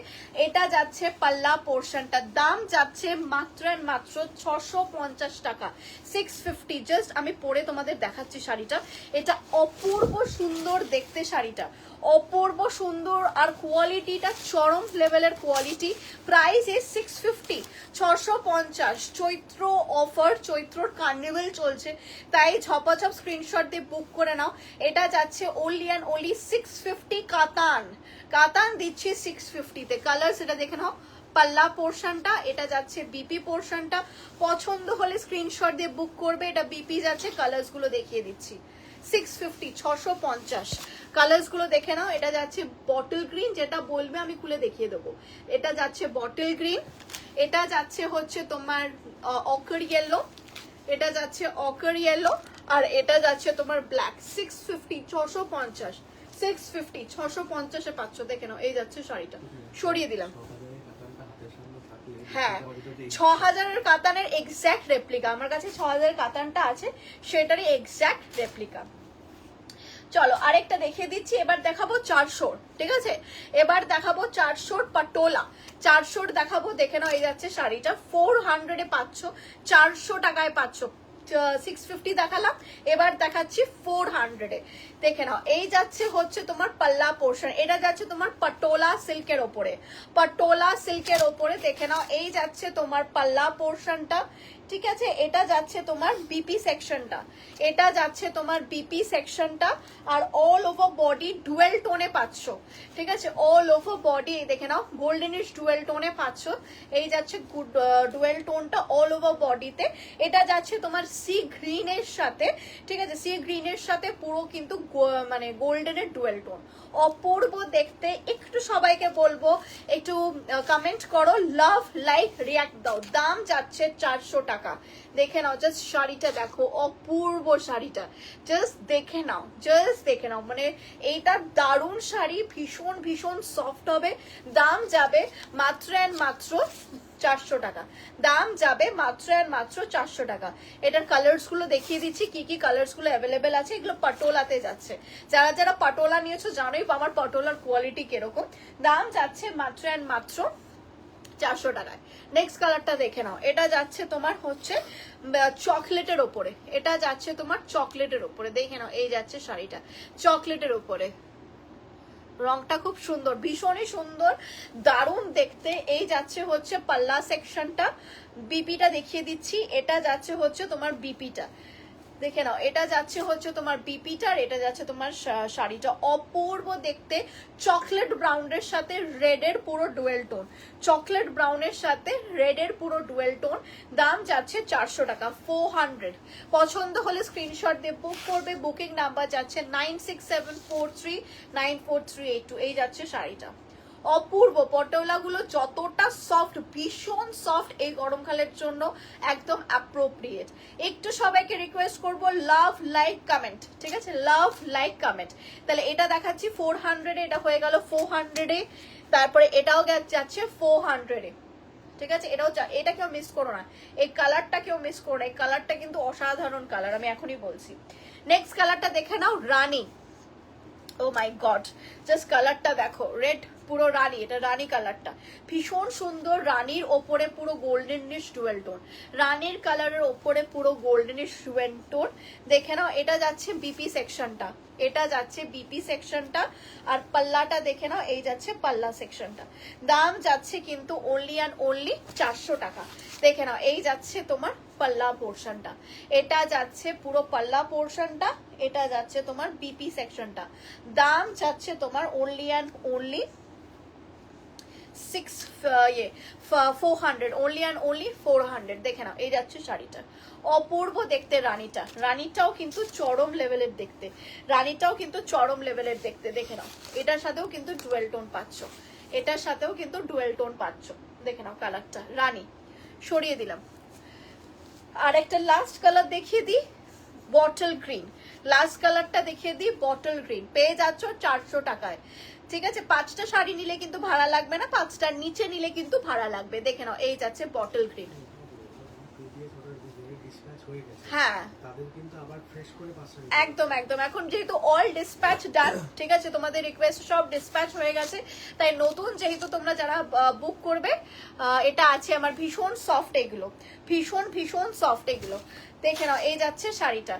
এটা যাচ্ছে পাল্লা পোর্শনটা। দাম যাচ্ছে মাত্র মাত্র 650 টাকা, 650। জাস্ট আমি পরে তোমাদের দেখাচ্ছি শাড়িটা। এটা অপূর্ব সুন্দর দেখতে শাড়িটা, অপূর্ব সুন্দর। আর কোয়ালিটিটা চরম লেভেলের কোয়ালিটি। প্রাইস এ 650, 650। চৈত্র অফার, চৈত্রর কার্নিভেল চলছে, তাই ঝপাঝপ স্ক্রিনশট দিয়ে বুক করে নাও। এটা যাচ্ছে ওনলি অ্যান্ড ওনলি 650 কাতান, কাতান দিচ্ছি 650-তে। কালার সেটা দেখে নাও, পাল্লা পোর্শনটা, এটা যাচ্ছে বিপি পোর্শনটা। পছন্দ হলে স্ক্রিনশট দিয়ে বুক করবে। এটা বিপি যাচ্ছে, কালার্স গুলো দেখিয়ে দিচ্ছি। 650, 650। কালার্স গুলো দেখে নাও। এটা যাচ্ছে বটল গ্রিন, যেটা বলবে আমি খুলে দেখিয়ে দেবো। এটা যাচ্ছে বটল গ্রিন, এটা যাচ্ছে হচ্ছে তোমার অকার ইয়েলো, এটা যাচ্ছে অকার ইয়েলো, আর এটা যাচ্ছে তোমার ব্ল্যাক। 650, 650, 650, 650-এ পাচ্ছ। দেখে নাও, এই যাচ্ছে শাড়িটা। সরিয়ে দিলাম। হ্যাঁ 6000-এর কাতানের এক্স্যাক্ট রেপ্লিকা, আমার কাছে 6000-এর কাতানটা আছে, সেটারই এক্স্যাক্ট রেপ্লিকা। চলো আরেকটা দেখিয়ে দিচ্ছি, এবার দেখাবো 400, ঠিক আছে? এবার দেখাবো 400 পাটোলা, 400 দেখাবো। দেখে নাও, এই যাচ্ছে শাড়িটা 400-এ পাচ্ছ, 400 টাকায় পাচ্ছ। 650 দেখালাম, এবার দেখাচ্ছি 400-এ। দেখে নাও, এই যাচ্ছে হচ্ছে তোমার পাল্লা পোর্শন, এটা যাচ্ছে তোমার পাটোলা সিল্কের ওপরে, পাটোলা সিল্কের ওপরে। দেখে নাও, এই যাচ্ছে তোমার পাল্লা পোর্শনটা, ঠিক আছে? এটা যাচ্ছে তোমার বিপি সেকশনটা, এটা যাচ্ছে তোমার বিপি সেকশনটা, আর অল ওভার বডি ডুয়েল টোনে পাচ্ছ, ঠিক আছে? অল ওভার বডি দেখে নাও গোল্ডেনিশ ডুয়েল টোনে পাচ্ছ, এই যাচ্ছে ডুয়েল টোনটা অল ওভার বডিতে। এটা যাচ্ছে তোমার সি গ্রিনের সাথে, ঠিক আছে? সি গ্রিনের সাথে পুরো কিন্তু মানে গোল্ডেনের ডুয়েল টোন, অপূর্ব দেখতে। একটু সবাইকে বলবো একটু কমেন্ট করো, লাভ, লাইক, রিয়াক্ট দাও। দাম যাচ্ছে 400 টাকা। দেখে নাও, জাস্ট শাড়িটা দেখো, অপূর্ব শাড়িটা, জাস্ট দেখে নাও, জাস্ট দেখে নাও। মানে এইটা দারুণ শাড়ি, ভীষণ ভীষণ সফট হবে। দাম যাবে মাত্র অ্যান্ড মাত্র 400 টাকা, দাম যাবে মাত্র অ্যান্ড মাত্র 400 টাকা। এটার কালার্স গুলো দেখিয়ে দিচ্ছি, কি কি কালার্স গুলো অ্যাভেলেবেল আছে। এগুলো পাটোলাতে যাচ্ছে, যারা যারা পাটোলা নিয়েছো জানোই আমার পাটোলার কোয়ালিটি কিরকম। দাম যাচ্ছে মাত্র অ্যান্ড মাত্র 400 টাকায়। নেক্সট কালারটা দেখে নাও, এটা যাচ্ছে তোমার হচ্ছে চকলেটের ওপরে, এটা যাচ্ছে তোমার চকলেটের ওপরে। দেখে নাও, এই যাচ্ছে শাড়িটা চকলেটের ওপরে, রংটা খুব সুন্দর, ভীষণই সুন্দর, দারুণ দেখতে। এই যাচ্ছে হচ্ছে পাল্লা সেকশনটা, বিপিটা দেখিয়ে দিচ্ছি, এটা যাচ্ছে হচ্ছে তোমার বিপিটা, দেখে নাও, এটা যাচ্ছে হচ্ছে তোমার বিপিটার, এটা যাচ্ছে তোমার শাড়িটা, অপূর্ব দেখতে। চকলেট ব্রাউনের সাথে রেডের পুরো ডুয়েল টোন, চকলেট ব্রাউনের সাথে রেডের পুরো ডুয়েল টোন। দাম যাচ্ছে 400 টাকা, 400। পছন্দ হলে স্ক্রিনশট দিয়ে বুক করবে। বুকিং নাম্বার যাচ্ছে 9674394382। এই যাচ্ছে শাড়িটা, অপূর্ব। পটোলা গুলো যতটা সফট, ভীষণ সফট, এই গরমকালের জন্য একদম অ্যাপ্রোপ্রিয়েট। একটু সবাইকে রিকোয়েস্ট করব, লাভ, লাইক, কমেন্ট, ঠিক আছে? লাভ, লাইক, কমেন্ট। তাহলে এটা দেখাচ্ছি 400-এ, এটা হয়ে গেল 400-এ, তারপরে এটাও যাচ্ছে 400-এ, ঠিক আছে? এটা কেউ মিস করো না, এই কালারটা কেউ মিস করো না, এই কালারটা কিন্তু অসাধারণ কালার, আমি এখনই বলছি। নেক্সট কালারটা দেখে নাও, রানী। ও মাই গড, জাস্ট কালারটা দেখো, রেড, পুরো রানী, এটা রানী কালারটা, ভীষণ সুন্দর। রানীর ওপরে পুরো গোল্ডেনিশ ডুয়েল টোন, রানীর কালারের ওপরে পুরো গোল্ডেনিশ ডুয়েল টোন। দেখে নাও, এটা যাচ্ছে বিপি সেকশনটা, এটা যাচ্ছে বিপি সেকশনটা, আর পাল্লাটা দেখে নাও, এই যাচ্ছে পাল্লা সেকশনটা। দাম যাচ্ছে কিন্তু অনলি অ্যান্ড অনলি 400 টাকা। দেখে নাও, এই যাচ্ছে তোমার পাল্লা পোর্শনটা, এটা যাচ্ছে পুরো পাল্লা পোর্শনটা, এটা যাচ্ছে তোমার বিপি সেকশনটা। দাম যাচ্ছে তোমার only and only 400, only and only 400। দেখে নাও, এই যাচ্ছে শাড়িটা, অপূর্ব দেখতে। রানীটা, রানীটাও কিন্তু চরম লেভেলের দেখতে, রানীটাও কিন্তু চরম লেভেলের দেখতে। দেখে নাও, এটার সাথেও কিন্তু ডুয়েল টোন পাচ্ছ, এটার সাথেও কিন্তু ডুয়েল টোন পাচ্ছ। দেখে নাও কালারটা, রানী। সরিয়ে দিলাম। আর একটা লাস্ট কালার দেখিয়ে দিই, বটল গ্রিন। লাস্ট কালারটা দেখিয়ে দিই, বটল গ্রিন। পেয়ে যাচ্ছ 400 টাকায়, ঠিক আছে? 5টা শাড়ি নিলে কিন্তু ভাড়া লাগবে না, 5টার নিচে নিলে কিন্তু ভাড়া লাগবে। দেখে নাও, এই যাচ্ছে বটল গ্রিন। হ্যাঁ, একদম একদম। এখন যেহেতু অল ডিসপ্যাচ ডান, ঠিক আছে? তোমাদের রিকোয়েস্ট সব ডিসপ্যাচ হয়ে গেছে, তাই নতুন যেহেতু তোমরা যারা বুক করবে, এটা আছে আমার, ভীষণ সফট এগুলো, ভীষণ ভীষণ সফট এগুলো। দেখে নাও, এই যাচ্ছে শাড়িটা।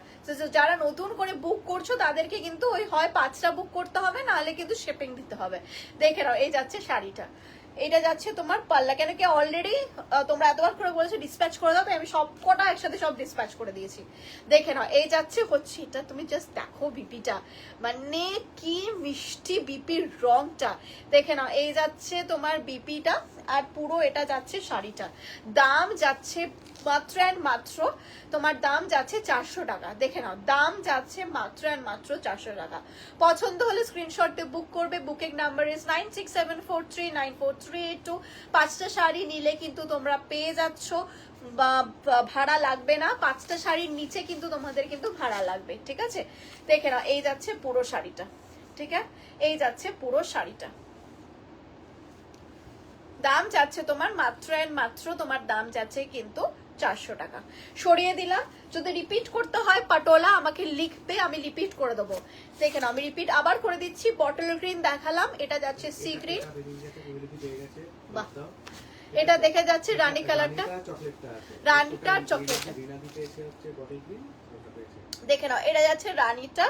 যারা নতুন করে বুক করছো তাদেরকে কিন্তু ওই হয় 5টা বুক করতে হবে, নাহলে কিন্তু শিপিং দিতে হবে। দেখে নাও, এই যাচ্ছে শাড়িটা, এটা যাচ্ছে তোমার পাল্লা। কেন কি অলরেডি তোমরা এতবার করে বলেছো ডিসপ্যাচ করে দাও, তাই আমি সব কটা একসাথে সব ডিসপ্যাচ করে দিয়েছি। দেখে নাও, এই যাচ্ছে হচ্ছে এটা, তুমি জাস্ট দেখো বিপিটা, মানে কি মিষ্টি বিপির রংটা। দেখে নাও, এই যাচ্ছে তোমার বিপিটা, আর পুরো এটা যাচ্ছে শাড়িটা। দাম যাচ্ছে মাত্র অ্যান্ড মাত্র, তোমার দাম যাচ্ছে 400 টাকা। দেখে নাও, দাম যাচ্ছে মাত্র অ্যান্ড মাত্র 400 টাকা। পছন্দ হলে স্ক্রিনশট দিয়ে বুক করবে। Booking number is 9674394382। 5টা শাড়ি নিলে কিন্তু তোমরা পেয়ে যাচ্ছ, ভাড়া লাগবে না। 5টা শাড়ির নিচে কিন্তু তোমাদের কিন্তু ভাড়া লাগবে, ঠিক আছে? দেখে নাও, এই যাচ্ছে পুরো শাড়িটা, ঠিক আছে? এই যাচ্ছে পুরো শাড়িটা। দাম যাচ্ছে তোমার মাত্র এন্ড মাত্র তোমার দাম যাচ্ছে কিন্তু 400 টাকা। সরিয়ে দিলাম। যদি রিপিট করতে হয় পাটোলা আমাকে লিখবে, আমি রিপিট করে দেবো। দেখেন আমি রিপিট আবার করে দিচ্ছি। বটল গ্রিন দেখালাম, এটা যাচ্ছে সি গ্রিন। বাহ, এটা দেখে যাচ্ছে রানী কালারটা, রানীটা চকলেটটা। দেখে নাও এটা যাচ্ছে রানীটা,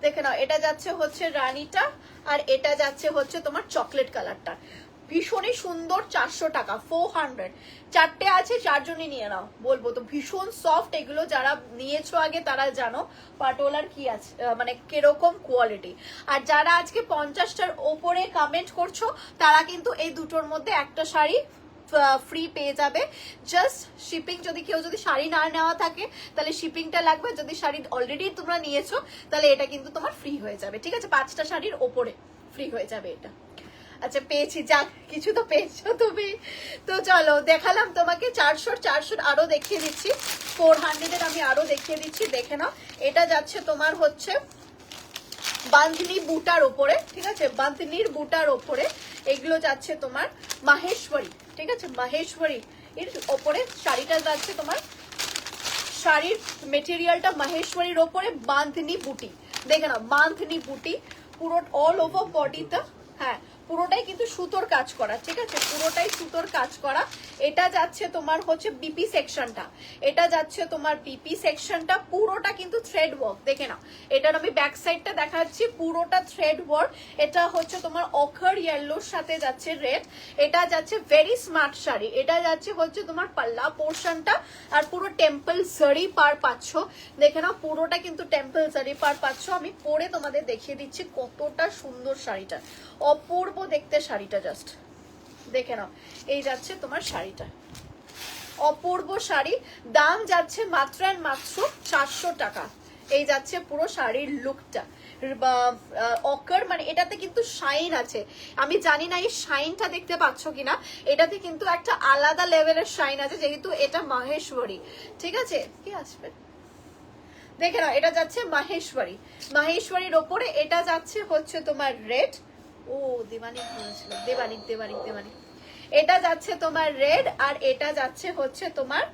দেখে নাও এটা যাচ্ছে হচ্ছে রানীটা, আর এটা যাচ্ছে হচ্ছে তোমার চকলেট কালারটা। ভীষণই সুন্দর, 400 টাকা, 400। চারটে আছে, চারজনই নিয়ে নাও বলবো তো। ভীষণ সফট, এগুলো যারা নিয়েছো আগে তারা জানো পাটোলার কি আছে, মানে কিরকম কোয়ালিটি। আর যারা আজকে 50টার ওপরে কমেন্ট করছো তারা কিন্তু এই দুটোর মধ্যে একটা শাড়ি ফ্রি পেয়ে যাবে। জাস্ট শিপিং, যদি কেউ যদি শাড়ি না নেওয়া থাকে তাহলে শিপিংটা লাগবে। যদি শাড়ি অলরেডি তোমরা নিয়েছো তাহলে এটা কিন্তু তোমার ফ্রি হয়ে যাবে, ঠিক আছে? 5টা শাড়ির ওপরে ফ্রি হয়ে যাবে এটা। আচ্ছা পেয়েছি, যাক কিছু তো পেয়েছো তুমি। তো চলো দেখালাম তোমাকে 400 আরো দেখিয়ে দিচ্ছি, 400-এর আমি আরো দেখিয়ে দিচ্ছি। দেখে নাও এটা যাচ্ছে তোমার হচ্ছে বাঁধনি বুটার ওপরে, ঠিক আছে? বাঁধনির বুটার ওপরে এগুলো যাচ্ছে তোমার মাহেশ্বরী, ঠিক আছে? মাহেশ্বরী এর ওপরে শাড়িটা যাচ্ছে তোমার, শাড়ির মেটেরিয়ালটা মাহেশ্বরীর ওপরে বাঁধনি বুটি। দেখে নাও বাঁধনি বুটি পুরো অল ওভার বডিটা, হ্যাঁ পুরোটাই কিন্তু সুতোর কাজ করা, ঠিক আছে? পুরোটাই সুতোর কাজ করা। এটা যাচ্ছে তোমার হচ্ছে বিপি সেকশনটা, এটা যাচ্ছে তোমার বিপি সেকশনটা, পুরোটা কিন্তু থ্রেড ওয়ার্ক। দেখে নাও এটার আমি ব্যাক সাইডটা দেখাচ্ছি, পুরোটা থ্রেড ওয়ার্ক। এটা হচ্ছে তোমার অখার ইয়েলোর সাথে যাচ্ছে রেড। এটা যাচ্ছে ভেরি স্মার্ট শাড়ি। এটা যাচ্ছে হচ্ছে তোমার পাল্লা পোর্শনটা, আর পুরো টেম্পল জারি পার পাচ্ছ। দেখে নাও পুরোটা কিন্তু টেম্পল জারি পার পাচ্ছ। আমি পরে তোমাদের দেখিয়ে দিচ্ছি কতটা সুন্দর শাড়িটা, অপূর্ব দেখতে শাড়িটা। জাস্ট দেখে নাও এই যাচ্ছে তোমার শাড়িটা, অপূর্ব শাড়ি। দাম যাচ্ছে মাত্র এন্ড মাত্র 400 টাকা। এই যাচ্ছে পুরো শাড়ির লুকটা। অকার মানে এটাতে কিন্তু শাইন আছে, আমি জানি না এই শাইনটা দেখতে পাচ্ছ কিনা। এটাতে কিন্তু একটা আলাদা লেভেলের শাইন আছে, যেহেতু এটা মাহেশ্বরী, ঠিক আছে? কি আসবে দেখে নাও এটা যাচ্ছে মাহেশ্বরী, মাহেশ্বরীর ওপরে এটা যাচ্ছে হচ্ছে তোমার রেড। ও দেবানিক বলেছিল, দেবানিক দেবানিক দেবানিক। এটা যাচ্ছে তোমার রেড, আর এটা যাচ্ছে হচ্ছে তোমার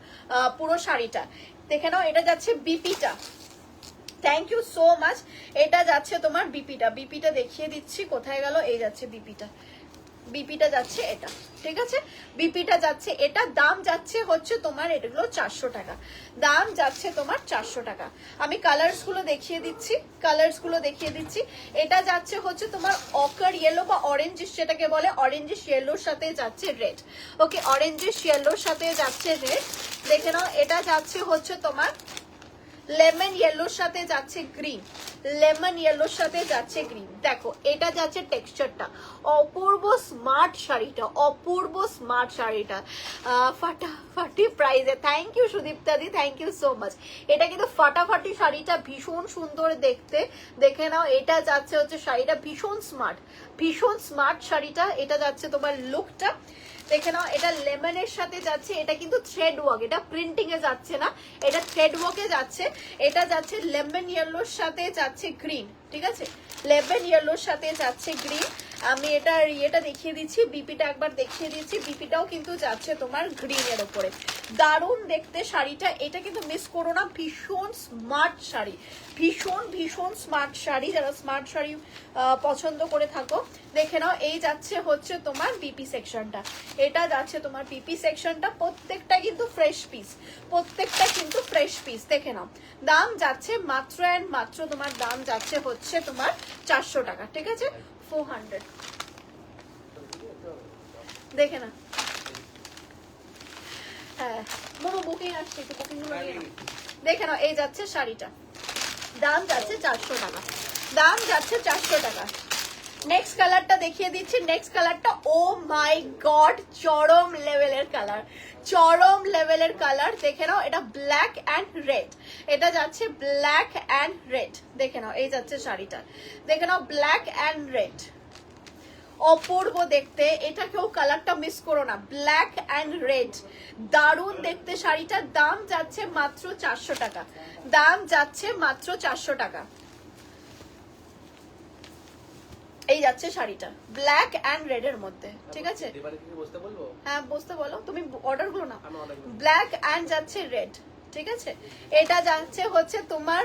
পুরো শাড়িটা। দেখে নাও এটা যাচ্ছে বিপিটা। Thank you so much. এটা যাচ্ছে তোমার বিপিটা, বিপিটা দেখিয়ে দিচ্ছি কোথায় গেল। এই যাচ্ছে বিপিটা, বিপিটা যাচ্ছে এটা, ঠিক আছে? বিপিটা যাচ্ছে এটা। দাম যাচ্ছে হচ্ছে তোমার এগুলো 400 টাকা, দাম যাচ্ছে তোমার 400 টাকা। আমি কালার্স গুলো দেখিয়ে দিচ্ছি, কালার্স গুলো দেখিয়ে দিচ্ছি। এটা যাচ্ছে হচ্ছে তোমার অকার ইয়েলো বা অরেঞ্জ যেটাকে বলে, অরেঞ্জিশ ইয়েলোর সাথে যাচ্ছে রেড। ওকে, অরেঞ্জিশ ইয়েলোর সাথে যাচ্ছে রেড। দেখে নাও এটা যাচ্ছে হচ্ছে তোমার লেমন ইয়েলোর সাথে যাচ্ছে গ্রিন, লেমন ইয়েলোর সাথে যাচ্ছে গ্রিন। দেখো এটা যাচ্ছে টেক্সচারটা, অপূর্ব স্মার্ট শাড়িটা, অপূর্ব স্মার্ট শাড়িটা। ফাটাফাটি প্রাইজে। থ্যাংক ইউ সুদীপ্তা দি, থ্যাংক ইউ সো মাচ। এটা কিন্তু ফাটাফাটি শাড়িটা, ভীষণ সুন্দর দেখতে। দেখে নাও এটা যাচ্ছে হচ্ছে শাড়িটা ভীষণ স্মার্ট, ভীষণ স্মার্ট শাড়িটা। এটা যাচ্ছে তোমার লুকটা, দেখে নাও এটা লেমনের সাথে যাচ্ছে। এটা কিন্তু থ্রেড ওয়ার্ক, এটা প্রিন্টিং এ যাচ্ছে না, এটা থ্রেড ওয়ার্কে যাচ্ছে। এটা যাচ্ছে লেমন ইয়েলোর সাথে যাচ্ছে গ্রিন, ঠিক আছে? লেমন ইয়েলোর সাথে যাচ্ছে গ্রিন। আমি এটা ইয়েটা দেখিয়ে দিচ্ছি, বিপিটা একবার দেখিয়ে দিচ্ছি। বিপিটাও কিন্তু যাচ্ছে তোমার গ্রিনের ওপরে। দারুণ দেখতে শাড়িটা, এটা কিন্তু মিস করো না। ভীষণ স্মার্ট শাড়ি, ভীষণ ভীষণ স্মার্ট শাড়ি। যারা স্মার্ট শাড়ি পছন্দ করে থাকো, দেখে নাও এই যাচ্ছে হচ্ছে তোমার বিপি সেকশনটা। এটা যাচ্ছে তোমার বিপি সেকশনটা। প্রত্যেকটা কিন্তু ফ্রেশ পিস, প্রত্যেকটা কিন্তু ফ্রেশ পিস। দেখে নাও দাম যাচ্ছে মাত্র এন্ড মাত্র তোমার দাম যাচ্ছে হচ্ছে তোমার 400 টাকা, ঠিক আছে? 400। দেখে না, হ্যাঁ মোমো বুকিং আসছে, একটু বুকিং গুলো নিয়ে নাও। দেখে নাও এই যাচ্ছে শাড়িটা, দাম যাচ্ছে 400 টাকা, দাম যাচ্ছে 400 টাকা। নেক্সট কালারটা দেখিয়ে দিচ্ছি। নেক্সট কালারটা ও মাই গড, চরম লেভেলের কালার, চরম লেভেলের কালার। দেখে নাও এটা ব্ল্যাক অ্যান্ড রেড, এটা যাচ্ছে ব্ল্যাক অ্যান্ড রেড। দেখে নাও এই যাচ্ছে শাড়িটা, দেখে নাও ব্ল্যাক অ্যান্ড রেড, অপূর্ব দেখতে। এটা কেউ কালারটা মিস করো না, ব্ল্যাক অ্যান্ড রেড, দারুণ দেখতে শাড়িটা। দাম যাচ্ছে মাত্র 400 টাকা, দাম যাচ্ছে মাত্র 400 টাকা। এই যাচ্ছে শাড়িটা ব্ল্যাক অ্যান্ড রেড এর মধ্যে, ঠিক আছে? হ্যাঁ বসতে বলো, তুমি অর্ডার গুলো না। ব্ল্যাক অ্যান্ড যাচ্ছে রেড, ঠিক আছে? এটা যাচ্ছে হচ্ছে তোমার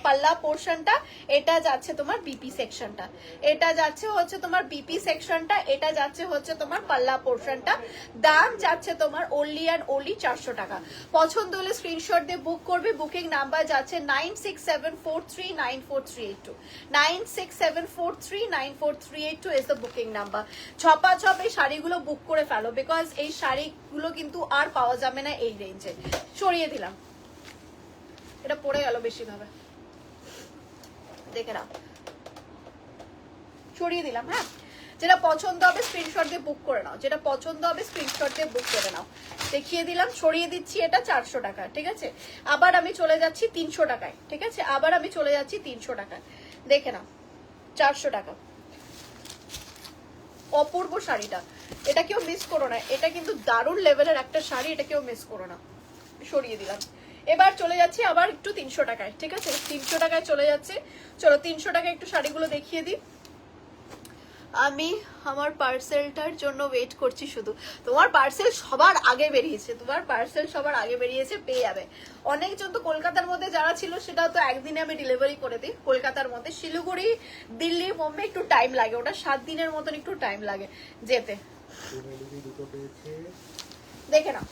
পাল্লা পোর্শনটা, এটা যাচ্ছে তোমার বিপি সেকশনটা, এটা যাচ্ছে হচ্ছে তোমার বিপি সেকশনটা, এটা যাচ্ছে হচ্ছে তোমার পাল্লা পোর্শনটা। দাম যাচ্ছে তোমার ওনলি অ্যান্ড ওনলি 400 টাকা। পছন্দ হলে স্ক্রিনশট দিয়ে বুক করবে। বুকিং নাম্বার যাচ্ছে 9674394382, 9674394382 ইজ দ্য বুকিং নাম্বার। ছপাছপ এই শাড়িগুলো বুক করে ফেলো, বিকজ এই শাড়িগুলো কিন্তু আর পাওয়া যাবে না এই রেঞ্জে। সরিয়ে দিলাম, এটা পড়ে গেল বেশি ভাবে, দেখে নাও, সরিয়ে দিলাম। হ্যাঁ, যেটা পছন্দ হবে স্ক্রিনশট দিয়ে বুক করে নাও, যেটা পছন্দ হবে স্ক্রিনশট দিয়ে বুক করে নাও। দেখিয়ে দিলাম, সরিয়ে দিচ্ছি, এটা 400 টাকা, ঠিক আছে? আবার আমি চলে যাচ্ছি 300 টাকায়, ঠিক আছে? আবার আমি চলে যাচ্ছি 300 টাকায়, দেখে নাও, 400 টাকা। অপূর্ব শাড়িটা, এটা কেউ মিস করো না, এটা কিন্তু দারুণ লেভেলের একটা শাড়ি, এটা কেউ মিস করো না। সরিয়ে দিলাম। এবার চলে যাচ্ছি আবার একটু 300 টাকায়, ঠিক আছে? 300 টাকায় চলে যাচ্ছে। চলো 300 টাকায় একটু শাড়িগুলো দেখিয়ে দিই। আমি আমার পার্সেলটার জন্য ওয়েট করছি শুধু। তোমার পার্সেল সবার আগে বেরিয়েছে, তোমার পার্সেল সবার আগে বেরিয়েছে, পেয়ে যাবে। অনেকজন তো কলকাতার মধ্যে যারা ছিল সেটা তো একদিনে আমি ডেলিভারি করে দিই। কলকাতার মধ্যে শিলিগুড়ি, দিল্লি, বোম্বে একটু টাইম লাগে, ওটা 7 দিনের মতন একটু টাইম লাগে যেতে। দেখে নাও,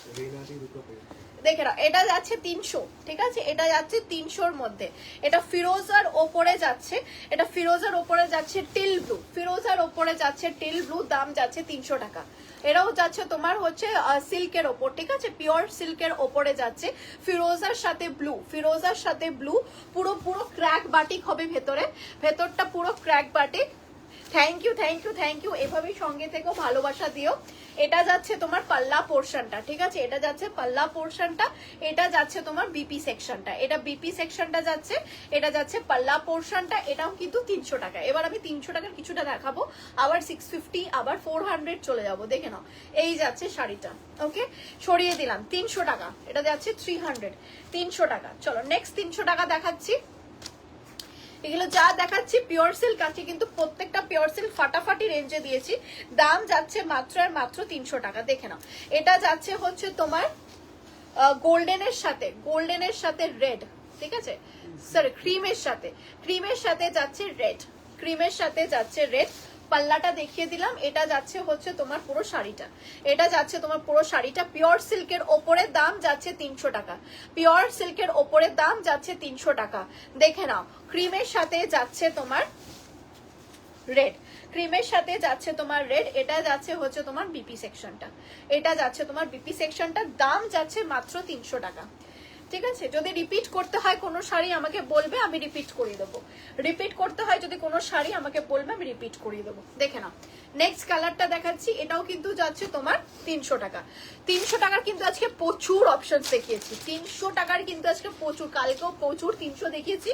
দেখে নাও, এটা যাচ্ছে 300, ঠিক আছে? এটা যাচ্ছে 300-র মধ্যে। এটা ফিরোজার ওপরে যাচ্ছে, এটা ফিরোজার ওপরে যাচ্ছে টিল ব্লু, ফিরোজার ওপরে যাচ্ছে টিল ব্লু, দাম যাচ্ছে 300 টাকা। এটাও যাচ্ছে তোমার হচ্ছে সিল্কের ওপর, ঠিক আছে? পিওর সিল্কের ওপরে যাচ্ছে, ফিরোজার সাথে ব্লু, ফিরোজার সাথে ব্লু, পুরো পুরো ক্র্যাক বাটিক হবে ভেতরে, ভেতরটা পুরো crack batik. Thank you, thank you, thank you, এভাবেই সঙ্গে থেকেও ভালোবাসা দিও। এটা যাচ্ছে তোমার পাল্লা পোর্শনটা, ঠিক আছে? এটা যাচ্ছে পাল্লা পোর্শনটা, এটা যাচ্ছে তোমার বিপি সেকশনটা, এটা বিপি সেকশনটা যাচ্ছে, এটা যাচ্ছে পাল্লা পোর্শনটা, এটাও কিন্তু 300 টাকা। এবার আমি 300 টাকার কিছুটা দেখাবো, আবার 650, আবার 400 চলে যাব, দেখে নাও। এই যাচ্ছে শাড়িটা, ওকে? সরিয়ে দিলাম, 300 টাকা। এটা যাচ্ছে 300, 300 টাকা। চলো নেক্সট 300 টাকা দেখাচ্ছি। এগুলো যা দেখাচ্ছি পিওর সিল্ক আছে, কিন্তু প্রত্যেকটা পিওর সিল্ক ফাটাফাটি রেঞ্জে দিয়েছি। দাম যাচ্ছে মাত্র আর মাত্র 300 টাকা, দেখে নাও। এটা যাচ্ছে হচ্ছে তোমার গোল্ডেনের সাথে, গোল্ডেনের সাথে রেড, ঠিক আছে? সরি, ক্রিমের সাথে, ক্রিমের সাথে যাচ্ছে রেড, ক্রিমের সাথে যাচ্ছে রেড। পাল্লাটা দেখিয়ে দিলাম। এটা যাচ্ছে হচ্ছে তোমার পুরো শাড়িটা, এটা যাচ্ছে তোমার পুরো শাড়িটা পিওর সিল্কের ওপরে, দাম যাচ্ছে 300 টাকা, পিওর সিল্কের ওপরে দাম যাচ্ছে 300 টাকা, দেখে নাও। ক্রিমের সাথে যাচ্ছে তোমার রেড, ক্রিমের সাথে যাচ্ছে তোমার রেড, এটা যাচ্ছে হচ্ছে তোমার বিপি সেকশনটা, এটা যাচ্ছে তোমার বিপি সেকশনটা, দাম যাচ্ছে মাত্র 300 টাকা, ঠিক আছে? যদি রিপিট করতে হয় কোনো শাড়ি আমাকে বলবে, আমি রিপিট করিয়ে দেবো। রিপিট করতে হয় যদি কোনো শাড়ি আমাকে বলবে, আমি রিপিট করিয়ে দেবো। দেখে নাও, নেক্সট কালারটা দেখাচ্ছি। এটাও কিন্তু যাচ্ছে তোমার 300 টাকা। 300 টাকার কিন্তু আজকে প্রচুর অপশন দেখিয়েছি, 300 টাকার কিন্তু আজকে প্রচুর, কালকেও প্রচুর 300 দেখিয়েছি,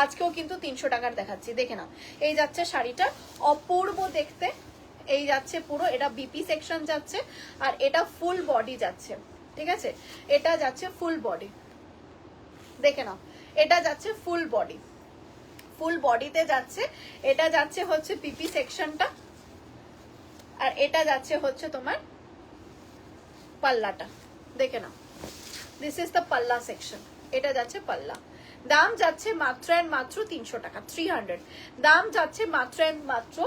আজকেও কিন্তু 300 টাকার দেখাচ্ছি। দেখে নাও, এই যাচ্ছে শাড়িটা, অপূর্ব দেখতে। এই যাচ্ছে পুরো, এটা বিপি সেকশন যাচ্ছে, আর এটা ফুল বডি যাচ্ছে, ঠিক আছে? এটা যাচ্ছে ফুল বডি, দেখে নাও। এটা যাচ্ছে ফুল বডি, ফুল বডিতে যাচ্ছে। এটা যাচ্ছে হচ্ছে পিপি সেকশনটা, আর এটা যাচ্ছে হচ্ছে তোমার পাল্লাটা, দেখে নাও। দিস ইজ দ্য পাল্লা সেকশন, এটা যাচ্ছে পাল্লা। দাম যাচ্ছে মাত্র এন্ড মাত্র 300 টাকা, 300। দাম যাচ্ছে মাত্র এন্ড মাত্র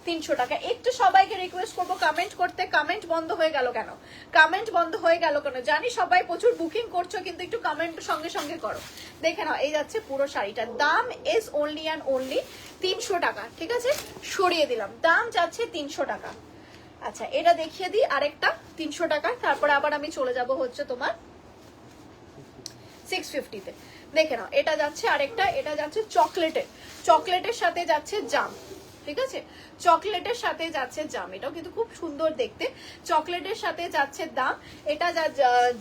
300 টাকা। একটু সবাইকে রিকোয়েস্ট করবো কমেন্ট করতে। কমেন্ট বন্ধ হয়ে গেল কেন? কমেন্ট বন্ধ হয়ে গেল কেন? জানি সবাই প্রচুর বুকিং করছো, কিন্তু একটু কমেন্ট সঙ্গে সঙ্গে করো। দেখে নাও, এই যাচ্ছে পুরো শাড়িটার দাম ইজ অনলি অ্যান্ড অনলি 300 টাকা, ঠিক আছে? সরিয়ে দিলাম, দাম যাচ্ছে 300 টাকা। আচ্ছা, এটা দেখিয়ে দিই আরেকটা 300 টাকা, তারপরে আবার আমি চলে যাব হচ্ছে তোমার 650-তে। দেখে নাও, এটা যাচ্ছে আরেকটা, এটা যাচ্ছে চকলেটের, চকলেটের সাথে যাচ্ছে জাম, ঠিক আছে? চকলেটের সাথে যাচ্ছে জাম, এটাও কিন্তু খুব সুন্দর দেখতে। চকলেটের সাথে যাচ্ছে দাম, এটা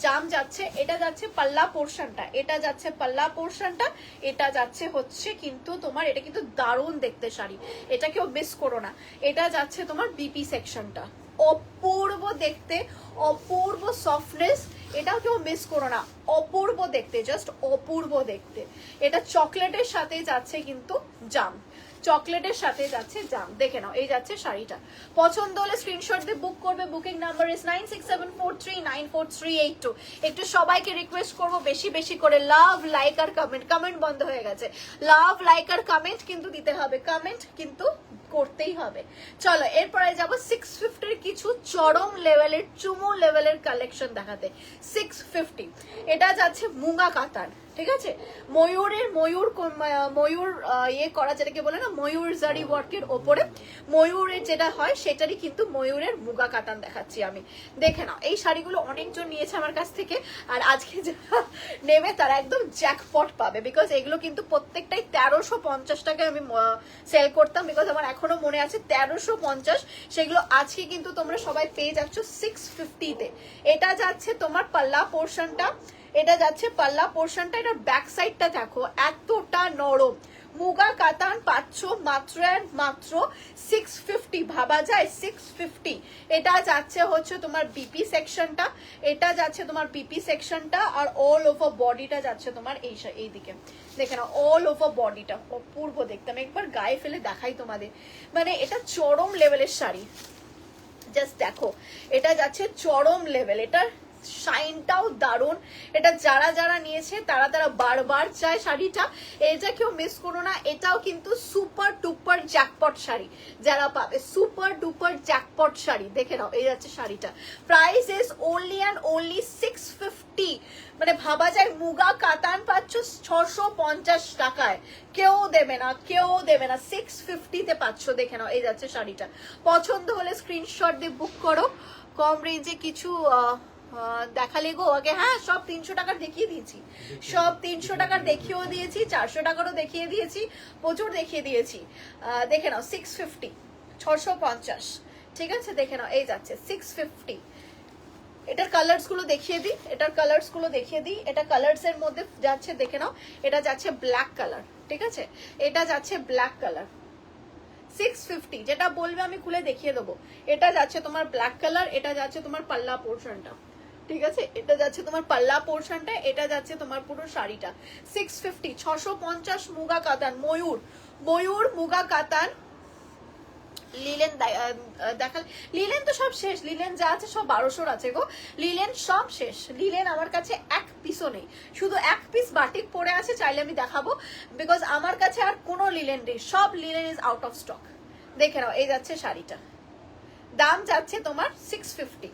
জাম যাচ্ছে। এটা যাচ্ছে পাল্লা পোর্শনটা, এটা যাচ্ছে পাল্লা পোর্শনটা, এটা যাচ্ছে হচ্ছে কিন্তু তোমার, এটা কিন্তু দারুণ দেখতে শাড়ি, এটা কেউ মিস করো না। এটা যাচ্ছে তোমার বিপি সেকশনটা, অপূর্ব দেখতে, অপূর্ব সফটনেস, এটাও কেউ মিস করো না। অপূর্ব দেখতে, জাস্ট অপূর্ব দেখতে। এটা চকলেটের সাথে যাচ্ছে কিন্তু জাম, চকলেটের সাথে যাচ্ছে জাম। দেখে নাও, এই যাচ্ছে শাড়িটা। পছন্দ হলে স্ক্রিনশট দিয়ে বুক করবে। Booking number is 9674394382। একটু সবাইকে রিকোয়েস্ট করবো বেশি বেশি করে লাভ, লাইক আর কমেন্ট। কমেন্ট বন্ধ হয়ে গেছে। লাভ, লাইক আর কমেন্ট কিন্তু দিতে হবে, কমেন্ট কিন্তু করতেই হবে। চলো এরপরে যাবো 650 কিছু চরম লেভেলের, চুমু লেভেলের কালেকশন দেখাতে। 650 এটা যাচ্ছে মুগা কাতান, ঠিক আছে? ময়ূর ইয়ে করা, যেটাকে বলে না ময়ূর জারি ওয়ার্কের ওপরে ময়ূরের যেটা হয় সেটারই কিন্তু ময়ূরের মুগা কাতান দেখাচ্ছি আমি। দেখে নাও, এই শাড়িগুলো অনেকজন নিয়েছে আমার কাছ থেকে, আর আজকে যারা নেবে তারা একদম জ্যাকপট পাবে, বিকজ এগুলো কিন্তু প্রত্যেকটাই 1350 টাকায় আমি সেল করতাম, বিকজ আমার এখনো মনে আছে 1350। সেগুলো আজকে কিন্তু তোমরা সবাই পেয়ে যাচ্ছ 650-তে। এটা যাচ্ছে তোমার পাল্লা পোর্শনটা, এটা যাচ্ছে পাল্লা পোর্শনটা। এটার ব্যাক সাইডটা দেখো এতটা নরম। মুগা কাতান পাচ্ছ মাত্র মাত্র 650। ভাবা যায় 650। এটা যাচ্ছে হচ্ছে তোমার বিপি সেকশনটা, এটা যাচ্ছে তোমার বিপি সেকশনটা, আর অল ওভার বডিটা যাচ্ছে তোমার এই দিকে। দেখে না, অল ওভার বডিটা অপূর্ব দেখতে। আমি একবার গায়ে ফেলে দেখাই তোমাদের, মানে এটা চরম লেভেলের শাড়ি। জাস্ট দেখো, এটা যাচ্ছে চরম লেভেল, এটার শাইনটাও দারুণ। এটা যারা যারা নিয়েছে তারা তারা বারবার চায় শাড়িটা, এটা কেউ মিস করো না। এটাও কিন্তু সুপার ডুপার জ্যাকপট শাড়ি, যারা পাবে সুপার ডুপার জ্যাকপট শাড়ি। দেখে নাও, এই যাচ্ছে শাড়িটা। Price is only and only 650। মানে ভাবা যায় মুগা কাতান পাচ্ছ 650 টাকায়, কেউ দেবে না, কেউ দেবে না। 650-তে পাচ্ছ। দেখে নাও, এই যাচ্ছে শাড়িটা। পছন্দ হলে স্ক্রিনশট দিয়ে বুক করো। কম রেঞ্জে কিছু দেখালে গো আগে। হ্যাঁ, সব 300 টাকার দেখিয়ে দিয়েছি, সব 300 টাকার দেখিয়েও দিয়েছি, 400 টাকারও দেখিয়ে দিয়েছি, প্রচুর দেখিয়ে দিয়েছি। দেখে নাও 650, 650, ঠিক আছে? দেখে নাও, এই যাচ্ছে 650। এটার কালার্স গুলো দেখিয়ে দিই, এটার কালার্স গুলো দেখিয়ে দিই। এটা কালার্স এর মধ্যে যাচ্ছে, দেখে নাও, এটা যাচ্ছে ব্ল্যাক কালার, ঠিক আছে? এটা যাচ্ছে ব্ল্যাক কালার। 650 যেটা বলবে আমি খুলে দেখিয়ে দেবো। এটা যাচ্ছে তোমার ব্ল্যাক কালার, এটা যাচ্ছে তোমার পাল্লা পোর্শনটা, ঠিক আছে? এটা যাচ্ছে তোমার পাল্লা পোর্শনটা, এটা যাচ্ছে তোমার পুরো শাড়িটা। 650, 650 মুগা কাতান, ময়ূর মুগা কাতান। লিলেন দেখাল, লিলেন তো সব শেষ, লিলেন যা আছে সব 1200 আছে গো, লিলেন সব শেষ। লিলেন আমার কাছে এক পিসও নেই, শুধু এক পিস বাটিক পরে আছে, চাইলে আমি দেখাবো, বিকজ আমার কাছে আর কোনো লিলেন নেই, সব linen is out of stock. দেখে নাও, এই যাচ্ছে শাড়িটা, দাম যাচ্ছে তোমার 650।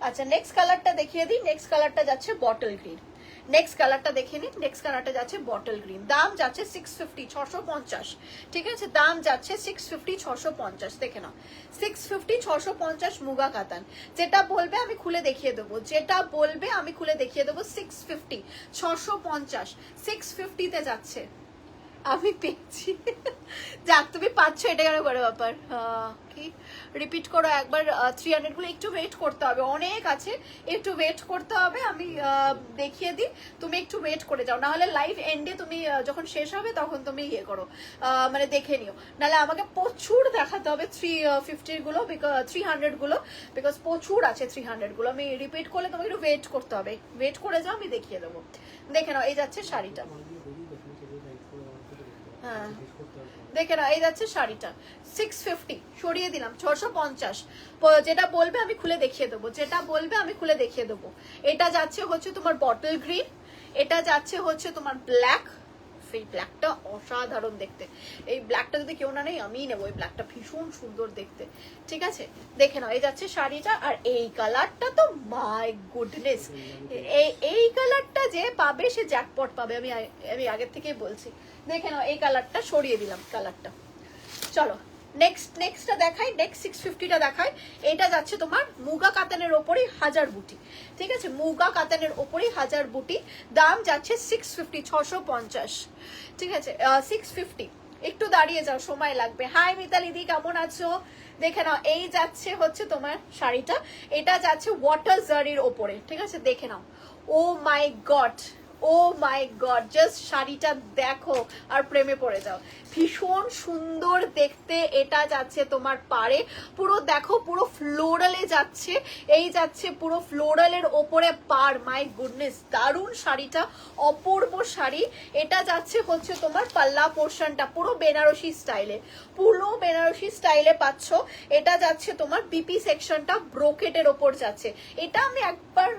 আচ্ছা, নেক্সট কালারটা দেখিয়ে দিই। নেক্সট কালারটা যাচ্ছে বটল গ্রিন। নেক্সট কালারটা দেখে নিন। নেক্সট কালারটা যাচ্ছে বটল গ্রিন, দাম যাচ্ছে 650, 650, ঠিক আছে? দাম যাচ্ছে 650, 650। দেখে নাও, 650, 650 মুগা কাতান। যেটা বলবে আমি খুলে দেখিয়ে দেবো, যেটা বলবে আমি খুলে দেখিয়ে দেবো। 650, 650, 650-তে যাচ্ছে। আমি পেয়েছি, যাক তুমি পাচ্ছ, এটা কেন বড় ব্যাপার। কি রিপিট করো একবার। 300 গুলো একটু ওয়েট করতে হবে, অনেক আছে, একটু ওয়েট করতে হবে। আমি দেখিয়ে দিই, তুমি একটু ওয়েট করে যাও, নাহলে লাইভ এন্ডে তুমি যখন শেষ হবে তখন তুমি ইয়ে করো, মানে দেখে নিও, নাহলে আমাকে প্রচুর দেখাতে হবে 350 গুলো, 300 গুলো, বিকজ প্রচুর আছে 300 গুলো। আমি রিপিট করলে তোমাকে একটু ওয়েট করতে হবে, ওয়েট করে যাও, আমি দেখিয়ে দেবো। দেখে নাও, এই যাচ্ছে শাড়িটা। হ্যাঁ, দেখে না, এই যাচ্ছে শাড়িটা। 650 সরিয়ে দিলাম, 650। যেটা বলবে আমি খুলে দেখিয়ে দেবো, যেটা বলবে আমি খুলে দেখিয়ে দেবো। এটা যাচ্ছে হচ্ছে তোমার বটল গ্রিন, এটা যাচ্ছে হচ্ছে তোমার ব্ল্যাক। এই ব্ল্যাকটা অসাধারণ দেখতে, এই ব্ল্যাকটা যদি কেউ না নেই আমিই নেবো, এই ব্ল্যাকটা ভীষণ সুন্দর দেখতে, ঠিক আছে? দেখে নাও, এই যাচ্ছে শাড়িটা। আর এই কালারটা তো মাই গুডনেস, এই কালারটা যে পাবে সে জ্যাকপট পাবে, আমি আগের থেকেই বলছি। দেখে নাও, এই কালারটা সরিয়ে দিলাম, কালারটা। চলো নেক্সটটা দেখাই, নেক্সট 650টা দেখাই। এটা যাচ্ছে তোমার মুগা কাতানের ওপরই হাজার বুটি, ঠিক আছে? মুগা কাতানের ওপরই হাজার বুটি, দাম যাচ্ছে 650, 650, ঠিক আছে? 650। একটু দাঁড়িয়ে যাও, সময় লাগবে। হাই মিতালি দি, কেমন আছো? দেখে নাও, এই যাচ্ছে হচ্ছে তোমার শাড়িটা, এটা যাচ্ছে ওয়াটার জারির ওপরে, ঠিক আছে? দেখে নাও, ও my god, O my god, just শাড়িটা দেখো আর প্রেমে পড়ে যাও। ভীষণ সুন্দর দেখতে, এটা যাচ্ছে তোমার পাড়ে, পুরো দেখো পুরো ফ্লোরালে যাচ্ছে, এই যাচ্ছে পুরো ফ্লোরালের ওপরে পার। মাই গুডনেস, দারুণ শাড়িটা, অপূর্ব শাড়ি। এটা যাচ্ছে হচ্ছে তোমার পাল্লা পোর্শনটা পুরো বেনারসি স্টাইলে, পুরো বেনারসি স্টাইলে পাচ্ছ। এটা যাচ্ছে তোমার বিপি সেকশনটা ব্রোকেটের ওপর যাচ্ছে। এটা আমি একবার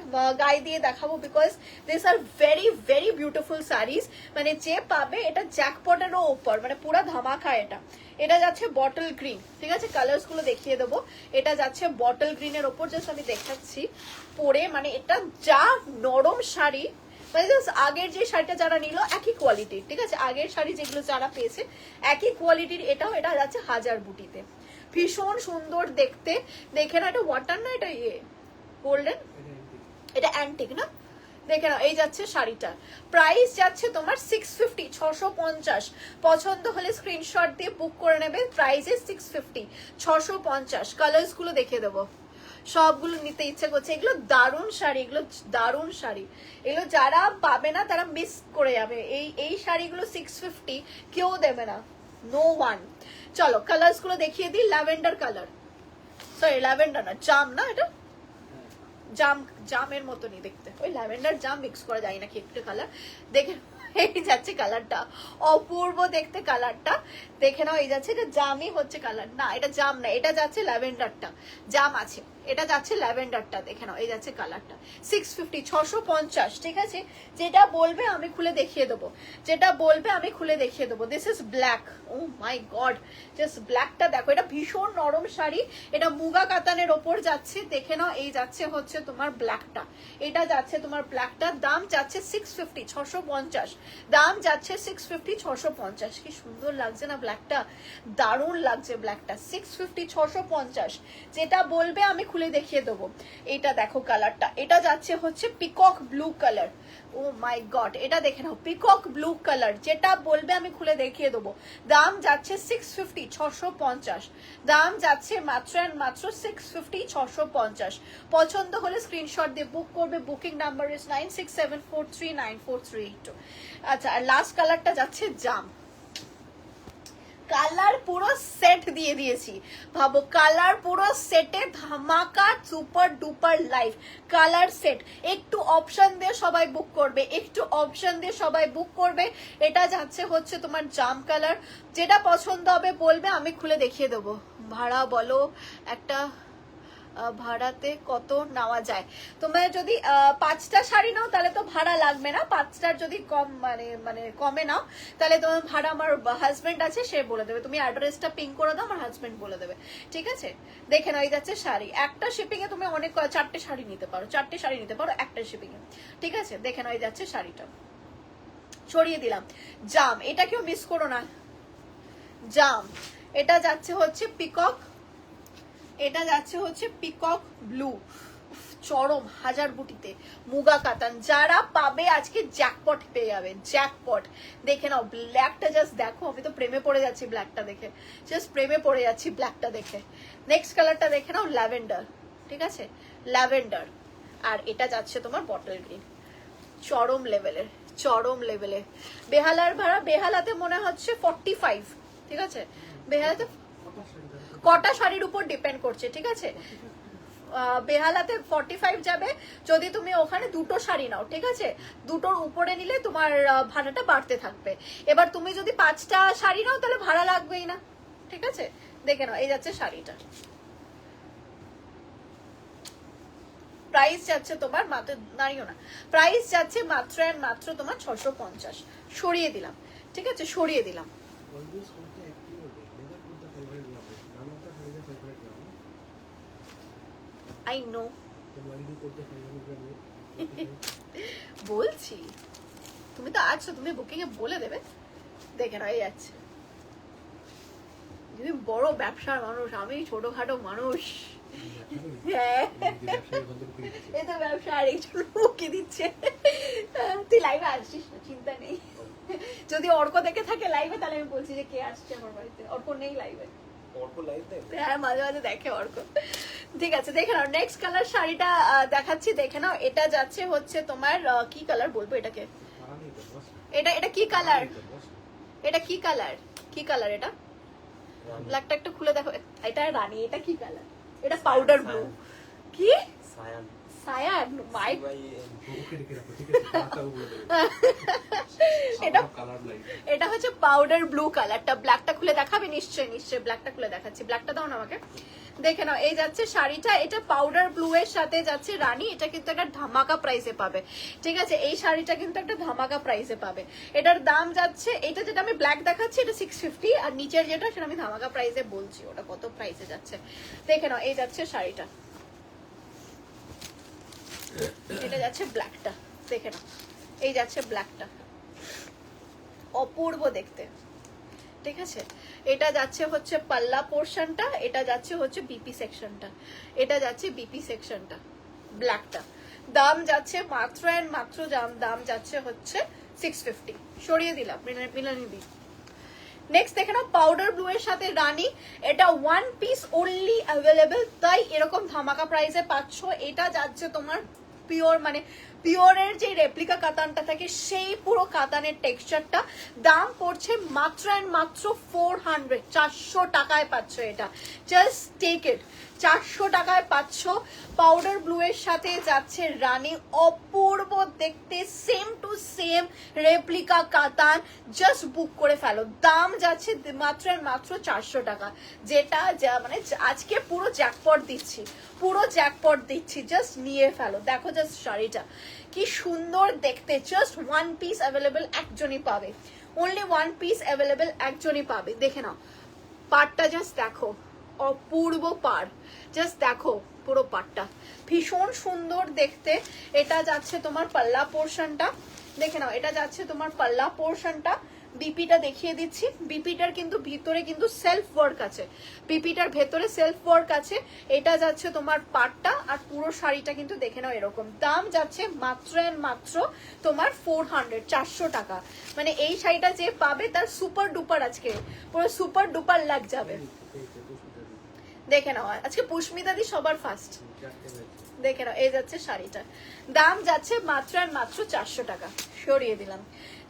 গায়ে দিয়ে দেখাবো, because this are very very beautiful saris. মানে যে পাবে এটা জ্যাকপটেরও ওপর, মানে পুরো ধামাকা। এটা এটা যাচ্ছে বটল গ্রিন, ঠিক আছে, কালার্স গুলো দেখিয়ে দেবো। এটা যাচ্ছে বটল গ্রিনের ওপর, জাস্ট আমি দেখাচ্ছি পরে, মানে এটা যা নরম শাড়ি, মানে আগের যে শাড়িটা যারা নিল একই কোয়ালিটির, ঠিক আছে, আগের শাড়ি যেগুলো যারা পেয়েছে একই কোয়ালিটির। এটাও, এটা যাচ্ছে হাজার বুটিতে, ভীষণ সুন্দর দেখতে। দেখে না, এটা ওয়াটার না, এটা ইয়ে গোল্ডেন, এটা অ্যান্টিক না, দেখে নাও। এই যাচ্ছে শাড়িটা, প্রাইস যাচ্ছে তোমার 650, 650। পছন্দ হলে স্ক্রিনশট দিয়ে বুক করে নেবে, প্রাইসে 650, 650। কালার্স গুলো দেখিয়ে দেবো, সবগুলো নিতে ইচ্ছে করছে। এগুলো দারুণ শাড়ি, এগুলো দারুণ শাড়ি, এগুলো যারা পাবে না তারা মিস করে যাবে। এই শাড়িগুলো 650 কেউ দেবে না, নো ওয়ান। চলো কালার্স গুলো দেখিয়ে দিই। ল্যাভেন্ডার কালার, সরি ল্যাভেন্ডার না, জাম না, এটা জাম, জামের মতনই দেখতে, ওই ল্যাভেন্ডার জাম মিক্স করা যায় নাকি একটু কালার। দেখে এই যাচ্ছে কালারটা, অপূর্ব দেখতে কালারটা, দেখে নাও। এই যাচ্ছে, এটা জামই হচ্ছে কালার না, এটা জাম না, এটা যাচ্ছে ল্যাভেন্ডারটা, জাম আছে, এটা যাচ্ছে ল্যাভেন্ডারটা, দেখে নাও। এই যাচ্ছে কালারটা 650, 650, ঠিক আছে। যেটা বলবে আমি খুলে দেখিয়ে দেবো, যেটা বলবে আমি খুলে দেখিয়ে দেবো। This is black, oh my god, just ব্ল্যাকটা দেখো। এটা ভীষণ নরম শাড়ি, এটা মুগা কাতানের ওপর যাচ্ছে, দেখে নাও। এই যাচ্ছে হচ্ছে তোমার ব্ল্যাকটা, এটা যাচ্ছে তোমার ব্ল্যাকটা, দাম যাচ্ছে 650, 650, দাম যাচ্ছে 650, 650। কি সুন্দর লাগছে না ব্ল্যাকটা, দারুণ লাগছে ব্ল্যাকটা, 650, 650। যেটা বলবে আমি খুলে দেখিয়ে দেবো। এটা দেখো কালারটা, এটা যাচ্ছে হচ্ছে peacock blue colour, O my god, এটা দেখে নাও, পিকক ব্লু কালার। যেটা বলবে আমি খুলে দেখিয়ে দেবো। দাম যাচ্ছে 650, 650, দাম যাচ্ছে মাত্র মাত্র 650, 650। পছন্দ হলে স্ক্রিনশট দিয়ে বুক করবে। Booking number is 9674394382। আচ্ছা, আর লাস্ট কালারটা যাচ্ছে জাম। কালার পুরো সেট দিয়ে দিয়েছি, ভাবো কালার পুরো সেটে ধামাকা, super duper live colour set. একটু অপশন দিয়ে সবাই বুক করবে, একটু অপশন দিয়ে সবাই বুক করবে। এটা যাচ্ছে হচ্ছে তোমার জাম কালার। যেটা পছন্দ হবে বলবে, আমি খুলে দেখিয়ে দেবো। ভাড়া বলো একটা, ভাড়াতে কত নেওয়া যায়? তোমরা যদি 5টা শাড়ি নাও তাহলে তো ভাড়া লাগবে না, 5টার যদি কম মানে মানে কমে নাও তাহলে তোমার ভাড়া, আমার হাজবেন্ড আছে সে বলে দেবে। তুমি অ্যাড্রেসটা পিং করে দাও, আমার হাজবেন্ড বলে দেবে, ঠিক আছে। দেখে নাও, এই যাচ্ছে শাড়ি। একটা শিপিং এ তুমি অনেক 4টে শাড়ি নিতে পারো, 4টে শাড়ি নিতে পারো একটা শিপিং এ, ঠিক আছে। দেখে নাও, এই যাচ্ছে শাড়িটা, ছড়িয়ে দিলাম। জাম, এটা কেউ মিস করো না, জাম। এটা যাচ্ছে হচ্ছে পিকক, এটা যাচ্ছে হচ্ছে পিকক ব্লু, চরম হাজার বুটিতে মুগা কাতান। যারা পাবে আজকে জ্যাকপট পেয়ে যাবে, জ্যাকপট। দেখে নাও ব্ল্যাকটা, জাস্ট দেখো, আমি তো প্রেমে পড়ে যাচ্ছি ব্ল্যাকটা দেখে, জাস্ট প্রেমে পড়ে যাচ্ছি ব্ল্যাকটা দেখে। নেক্সট কালারটা দেখে নাও, ল্যাভেন্ডার, ঠিক আছে, ল্যাভেন্ডার। আর এটা যাচ্ছে তোমার বটল গ্রিন, চরম লেভেলের, চরম লেভেলের। বেহালার ভাড়া, বেহালাতে মনে হচ্ছে 45, ঠিক আছে। বেহালাতে কটা শাড়ির উপর ডিপেন্ড করছে, ঠিক আছে। বেহালাতে 45 যাবে যদি তুমি ওখানে 2টো শাড়ি নাও, ঠিক আছে। 2টোর উপরে নিলে তোমার ভাড়াটা বাড়তে থাকবে। এবার তুমি যদি 5টা শাড়ি নাও তাহলে ভাড়া লাগবেই না, ঠিক আছে। দেখে নাও, এই যাচ্ছে শাড়িটা, প্রাইস যাচ্ছে তোমার মাত্র, দাঁড়িও না, প্রাইস যাচ্ছে মাত্র মাত্র তোমার 650। সরিয়ে দিলাম, ঠিক আছে, সরিয়ে দিলাম। আই নো, বলছি তুমি তো আছো, তুমি বুকিং এ বলে দেবে। দেখে নাও, এই যাচ্ছে। তুমি বড় ব্যবসার মানুষ, আমি ছোটখাটো মানুষ। হ্যাঁ, এই তো ব্যবসা, আর একজন মুখে দিচ্ছে। তুই লাইভে আসছিস না, চিন্তা নেই। যদি অর্ক দেখে থাকে লাইভে তাহলে আমি বলছি যে কে আসছে আমার বাড়িতে। অর্ক নেই লাইভে, হ্যাঁ মাঝে মাঝে দেখে অর্ক। ঠিক আছে, দেখে নাও নেক্সট কালার শাড়িটা দেখাচ্ছি, দেখে নাও। এটা যাচ্ছে হচ্ছে তোমার কি কালার বলবো এটাকে, এটা এটা কি কালার, এটা কি কালার, কি কালার এটা? ব্ল্যাকটা একটু খুলে দেখো। এটা রানী, এটা কি কালার? এটা পাউডার ব্লু। কি সায়ান? সায়ান মাই এটা হচ্ছে পাউডার ব্লু কালারটা। ব্ল্যাকটা খুলে দেখাবে? নিশ্চয়ই নিশ্চয়ই, ব্ল্যাকটা খুলে দেখাচ্ছি। ব্ল্যাকটা দাও না আমাকে, দেখে নাও। এই যাচ্ছে শাড়িটা, এটা পাউডার ব্লু এর সাথে যাচ্ছে রানী। এটা কিন্তু একটা ধামাকা প্রাইসে পাবে, ঠিক আছে? এই শাড়িটা কিন্তু একটা ধামাকা প্রাইসে পাবে। এটার দাম যাচ্ছে, এটা যেটা আমি ব্ল্যাক দেখাচ্ছি এটা 650, আর নিচের যেটা সেটা আমি ধামাকা প্রাইসে বলছি ওটা কত প্রাইসে যাচ্ছে। দেখে নাও, এই যাচ্ছে শাড়িটা, এটা যাচ্ছে ব্ল্যাকটা, দেখে নাও। এই যাচ্ছে ব্ল্যাকটা, অপূর্ব দেখতে, ঠিক আছে? এটা যাচ্ছে হচ্ছে পাল্লা পোর্শনটা, এটা যাচ্ছে হচ্ছে বিপি সেকশনটা, এটা যাচ্ছে বিপি সেকশনটা, ব্ল্যাকটা। দাম যাচ্ছে মাত্র এন্ড মাত্র দাম যাচ্ছে হচ্ছে 650। সরিয়ে দিলাম মিলানি দি। নেক্সট দেখে নাও, পাউডার ব্লু এর সাথে রানী। এটা ওয়ান পিস ওনলি অ্যাভেলেবেল, তাই এরকম ধামাকা প্রাইসে পাচ্ছ। এটা যাচ্ছে তোমার পিওর, মানে পিওরের যে রেপ্লিকা কাতানটা থাকে সেই পুরো কাতানের টেক্সচারটা। দাম পড়ছে মাত্র এন্ড মাত্র 400, 400 টাকায় পাচ্ছ এটা। জাস্ট টেক ইট, 400 টাকায় পাচ্ছ। পাউডার ব্লু এর সাথে যাচ্ছে রানী, অপূর্ব দেখতে, সেম টু সেম রেপ্লিকা কাতান। জাস্ট বুক করে ফেলো। দাম যাচ্ছে মাত্র এন্ড মাত্র 400 টাকা, যেটা মানে আজকে পুরো জ্যাকপট দিচ্ছি, পুরো জ্যাকপট দিচ্ছি। জাস্ট নিয়ে ফেলো। দেখো জাস্ট শাড়িটা কি সুন্দর দেখতে। জাস্ট ওয়ান পিস অ্যাভেলেবেল, একজনই পাবে, অনলি ওয়ান পিস অ্যাভেলেবেল, একজনই পাবে। দেখে নাও পাড়টা, জাস্ট দেখো, অপূর্ব পাড়, জাস্ট দেখো পুরো পাড়টা ভীষণ সুন্দর দেখতে। এটা যাচ্ছে তোমার পাল্লা পোর্শনটা, দেখে নাও। এটা যাচ্ছে তোমার পাল্লা পোর্শনটা। বিপিটা দেখিয়ে দিচ্ছি। বিপিটার কিন্তু ভিতরে কিন্তু সেলফ ওয়ার্ক আছে, বিপিটার ভেতরে সেলফ ওয়ার্ক আছে। এটা যাচ্ছে তোমার পাটটা, আর পুরো শাড়িটা কিন্তু দেখে নাও এরকম। দাম যাচ্ছে মাত্র এন্ড মাত্র তোমার 400, 400 টাকা। মানে এই শাড়িটা যে পাবে তার সুপার ডুপার, আজকে পুরো সুপার ডুপার লাগ যাবে। দেখে নাও, আজকে পুষ্মিতা দি সবার ফার্স্ট। দেখে নাও, এই যাচ্ছে শাড়িটা, দাম যাচ্ছে মাত্র আর মাত্র 400 টাকা। সরিয়ে দিলাম।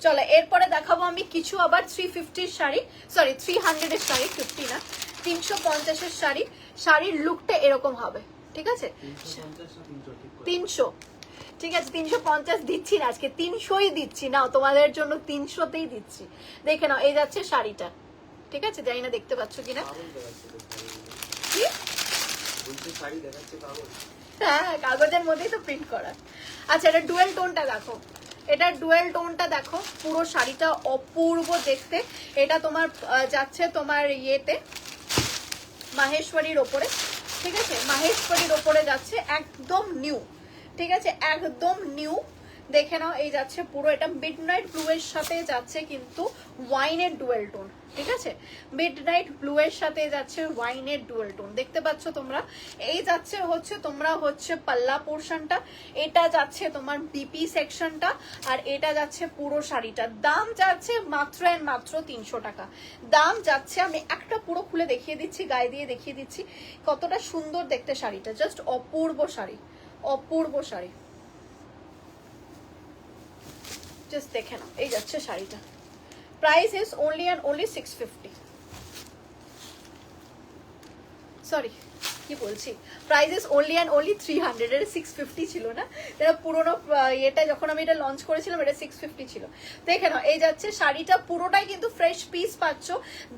চলো এরপরে দেখাবো আমি কিছু আবার 350 শাড়ি, সরি 300 এর শাড়ি, 50 না, 350 এর শাড়ি। শাড়ির লুকটা এরকম হবে, ঠিক আছে? 300, ঠিক আছে? 350 দিচ্ছি না আজকে, 300ই দিচ্ছি। নাও তোমাদের জন্য 300তেই দিচ্ছি। দেখে নাও, এই যাচ্ছে শাড়িটা, ঠিক আছে? জানি না দেখতে পাচ্ছ কিনা। হ্যাঁ, কাগজের মধ্যেই তো প্রিন্ট করা। আচ্ছা, এটা ডুয়েল টোনটা দেখো, এটা ডুয়েল টোনটা দেখো। পুরো শাড়িটা অপূর্ব দেখতে। এটা তোমার যাচ্ছে তোমার ইয়েতে মাহেশ্বরীর ওপরে, ঠিক আছে? মাহেশ্বরীর ওপরে যাচ্ছে, একদম নিউ, ঠিক আছে? একদম নিউ। দেখে নাও, এই যাচ্ছে পুরো, এটা মিডনাইট ব্লু এর সাথে যাচ্ছে কিন্তু ওয়াইনের ডুয়েল টোন, ঠিক আছে? মিডনাইট ব্লু এর সাথে যাচ্ছে ওয়াইনের ডুয়েল টোন, দেখতে পাচ্ছ তোমরা? এই যাচ্ছে হচ্ছে তোমরা হচ্ছে পাল্লা পোর্শনটা, এটা যাচ্ছে তোমার বিপি সেকশনটা, আর এটা যাচ্ছে পুরো শাড়িটা। দাম যাচ্ছে মাত্র এন্ড মাত্র 300 টাকা। দাম যাচ্ছে, আমি একটা পুরো খুলে দেখিয়ে দিচ্ছি, গায়ে দিয়ে দেখিয়ে দিচ্ছি কতটা সুন্দর দেখতে শাড়িটা। জাস্ট অপূর্ব শাড়ি, অপূর্ব শাড়ি। জাস্ট দেখে নাও, এই যাচ্ছে শাড়িটা। Price is only and only 650, sorry কি বলছি, price is only and only 300। এটা 650 ছিল না, এটা পুরোনো এটা যখন আমি এটা লঞ্চ করেছিলাম এটা 650 ছিল। দেখে নাও, এই যাচ্ছে শাড়িটা, পুরোটাই কিন্তু ফ্রেশ পিস পাচ্ছ।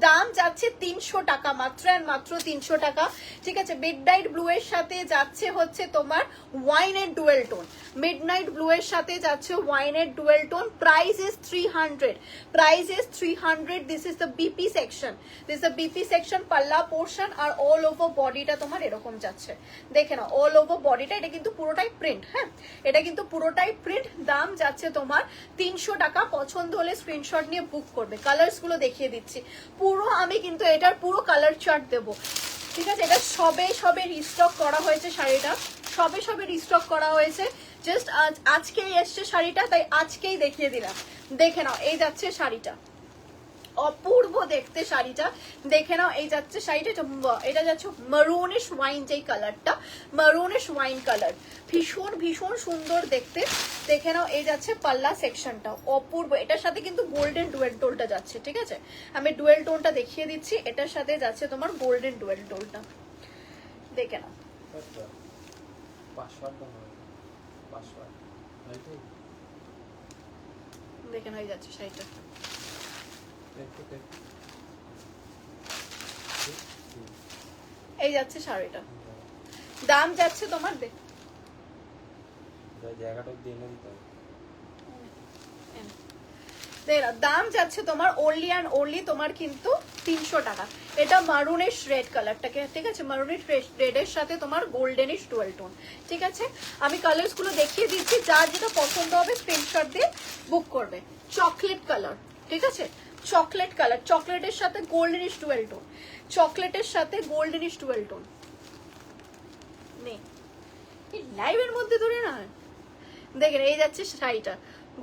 দাম যাচ্ছে 300 টাকা, মাত্র এন্ড মাত্র 300 টাকা, ঠিক আছে? মিডনাইট ব্লু এর সাথে যাচ্ছে হচ্ছে তোমার ওয়াইনের ডুয়েল টোন, মিডনাইট ব্লু এর সাথে যাচ্ছে ওয়াইনের dual tone. Price is 300, price is 300। This is the BP section, this is the BP section, পাল্লা পোর্শন, আর অল ওভার বডিটা তোমার এরকম যাচ্ছে। দেখে নাও, অল ওভার বডিটা, এটা কিন্তু পুরোটাই প্রিন্ট, হ্যাঁ এটা কিন্তু পুরোটাই প্রিন্ট। দাম যাচ্ছে তোমার 300 টাকা। পছন্দ হলে স্ক্রিনশট নিয়ে বুক করবে। কালার্স গুলো দেখিয়ে দিচ্ছি পুরো, আমি কিন্তু এটার পুরো কালার চার্ট দেবো, ঠিক আছে? এটা সবে সবে রিস্টক করা হয়েছে শাড়িটা, সবে সবে রিস্টক করা হয়েছে। জাস্ট আজকেই এসছে শাড়িটা, তাই আজকেই দেখিয়ে দিলাম। দেখে নাও, এই যাচ্ছে শাড়িটা, অপূর্ব দেখতে শাড়িটা, দেখে নাও। এই যাচ্ছে শাড়িটা, এটা যাচ্ছে মারুনিশ ওয়াইন, যেই কালারটা মারুনিশ ওয়াইন কালার, ভীষণ ভীষণ সুন্দর দেখতে, দেখে নাও। এই যাচ্ছে পাল্লা সেকশনটা অপূর্ব, এটার সাথে কিন্তু গোল্ডেন ডুয়েল টোনটা যাচ্ছে, ঠিক আছে। আমি ডুয়েল টোনটা দেখিয়ে দিচ্ছি, এটার সাথে যাচ্ছে তোমার গোল্ডেন ডুয়েল টোনটা, দেখে নাও। দেখে নাও, এই যাচ্ছে শাড়িটা, এই যাচ্ছে শাড়িটা, দাম যাচ্ছে তোমার দাম যাচ্ছে তোমার ওনলি অ্যান্ড ওনলি তোমার কিন্তু 300 টাকা। এটা মারুনিশ রেড কালারটাকে, ঠিক আছে, মারুনিশ রেডের সাথে তোমার গোল্ডেনিশ ডুয়াল টোন, ঠিক আছে। আমি কালার্স গুলো দেখিয়ে দিচ্ছি, যার যেটা পছন্দ হবে স্ক্রিনশট দিয়ে বুক করবে। চকলেট কালার, ঠিক আছে, চকলেট কালার, চকলেটের সাথে গোল্ডেনিশ ডুয়াল টোন, চকলেটের সাথে গোল্ডেনিশ ডুয়াল টোন নেই লাইভের মধ্যে ধরে না। দেখেন এই যাচ্ছে শাড়িটা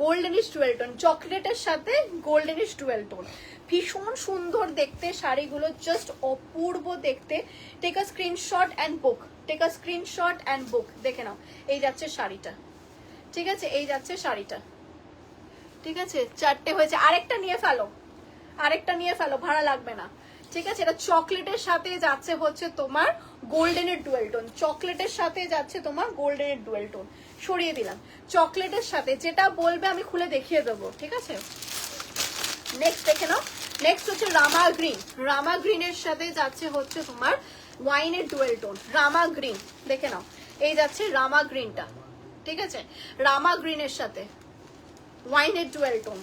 গোল্ডেনিশ ডুয়েল টোন, চকলেটের সাথে গোল্ডেনিশ ডুয়েল টোন, ভীষণ সুন্দর দেখতে শাড়িগুলো, জাস্ট অপূর্ব দেখতে। Take a screenshot and book, take a screenshot and book, দেখে নাও। এই যাচ্ছে শাড়িটা, ঠিক আছে, এই যাচ্ছে শাড়িটা, ঠিক আছে। 4টে হয়েছে, আরেকটা নিয়ে ফেলো, আরেকটা নিয়ে ফেলো, ভাড়া লাগবে না, ঠিক আছে। এটা চকলেটের সাথে যাচ্ছে হচ্ছে তোমার গোল্ডেনের ডুয়েল টোন, চকলেটের সাথে যাচ্ছে তোমার গোল্ডেনের ডুয়েল টোন, সরিয়ে দিলাম। চকলেটের সাথে যেটা বলবে আমি খুলে দেখিয়ে দেবো, ঠিক আছে। নেক্সট দেখে নাও, নেক্সট হচ্ছে রামা গ্রিন, রামা গ্রিনের সাথে যাচ্ছে হচ্ছে তোমার ওয়াইনের ডুয়েল টোন, রামা গ্রিন, দেখে নাও। এই যাচ্ছে রামা গ্রিনটা, ঠিক আছে, রামা গ্রিনের সাথে ওয়াইনের ডুয়েল টোন।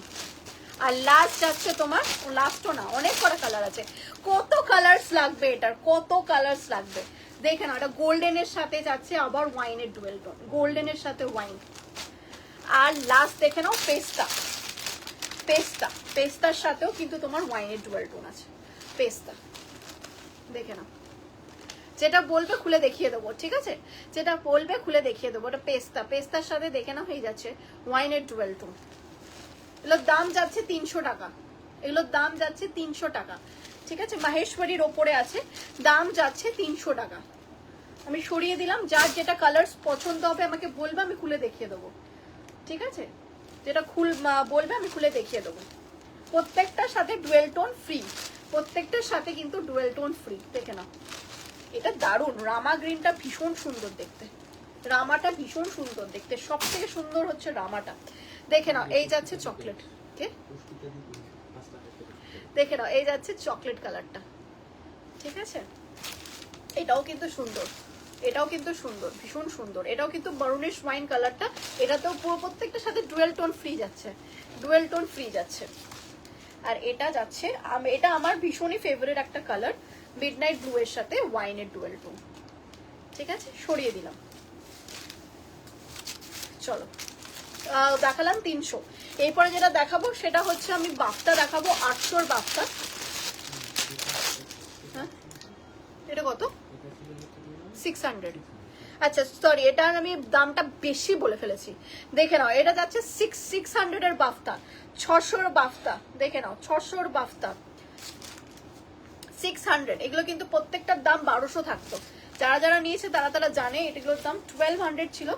আর লাস্ট যাচ্ছে তোমার, লাস্টও না, অনেক কটা কালার আছে, কত কালার্স লাগবে এটার, কত কালার্স লাগবে, দেখে নাও। এটা গোল্ডেনের সাথে যাচ্ছে আবার ওয়াইনের ডুয়েল টোন, গোল্ডেনের সাথে ওয়াইন। আর লাস্ট দেখে নাও পেস্তা, পেস্তা, পেস্তার সাথেও কিন্তু তোমার ওয়াইনের ডুয়েল টোন আছে, পেস্তা, দেখে নাও। যেটা বলবে খুলে দেখিয়ে দেবো, ঠিক আছে, যেটা বলবে খুলে দেখিয়ে দেবো। এটা পেস্তা, পেস্তার সাথে দেখে নাও হয়ে যাচ্ছে ওয়াইনের ডুয়েল টোন। এগুলোর দাম যাচ্ছে 300 টাকা, এগুলোর দাম যাচ্ছে 300 টাকা, ঠিক আছে। মাহেশ্বরীর ওপরে আছে, দাম যাচ্ছে 300 টাকা। আমি সরিয়ে দিলাম, যার যেটা কালার পছন্দ হবে আমাকে বলবে, আমি খুলে দেখিয়ে দেবো, ঠিক আছে। যেটা বলবে আমি খুলে দেখিয়ে দেবো। প্রত্যেকটার সাথে ডুয়েল টোন ফ্রি, প্রত্যেকটার সাথে কিন্তু ডুয়েল টোন ফ্রি, দেখে নাও। এটা দারুণ, রামা গ্রিনটা ভীষণ সুন্দর দেখতে, রামাটা ভীষণ সুন্দর দেখতে, সব থেকে সুন্দর হচ্ছে রামাটা, দেখে নাও। এই যাচ্ছে চকলেট, দেখে নাও, এই যাচ্ছে চকলেট কালারটা, ঠিক আছে। এটাও কিন্তু সুন্দর, এটাও কিন্তু সুন্দর, ভীষণ সুন্দর, এটাও কিন্তু মারুনিশ ওয়াইন কালারটা, এটাতেও প্রত্যেকটার সাথে ডুয়েল টোন ফ্রি যাচ্ছে, ডুয়েল টোন ফ্রি যাচ্ছে। আর এটা যাচ্ছে, এটা আমার ভীষণই ফেভারিট একটা কালার, মিডনাইট ব্লু এর সাথে ওয়াইনের ডুয়েল টোন, ঠিক আছে, সরিয়ে দিলাম। চলো দেখালাম 300, এরপরে যেটা দেখাবো সেটা হচ্ছে আমি বাফটা দেখাবো, 800 বাফটা। হ্যাঁ এটা কত? 600, আচ্ছা সরি, এটা আমি দামটা বেশি বলে ফেলেছি, দেখে নাও। এটা যাচ্ছে 600 এর বাফতা, 600 বাফতা, দেখে নাও, 600 বাফতা 600। এগুলো কিন্তু প্রত্যেকটার দাম 1200 থাকতো, যারা যারা নিয়েছে তারা তারা জানে এগুলোর দাম 1200 ছিল,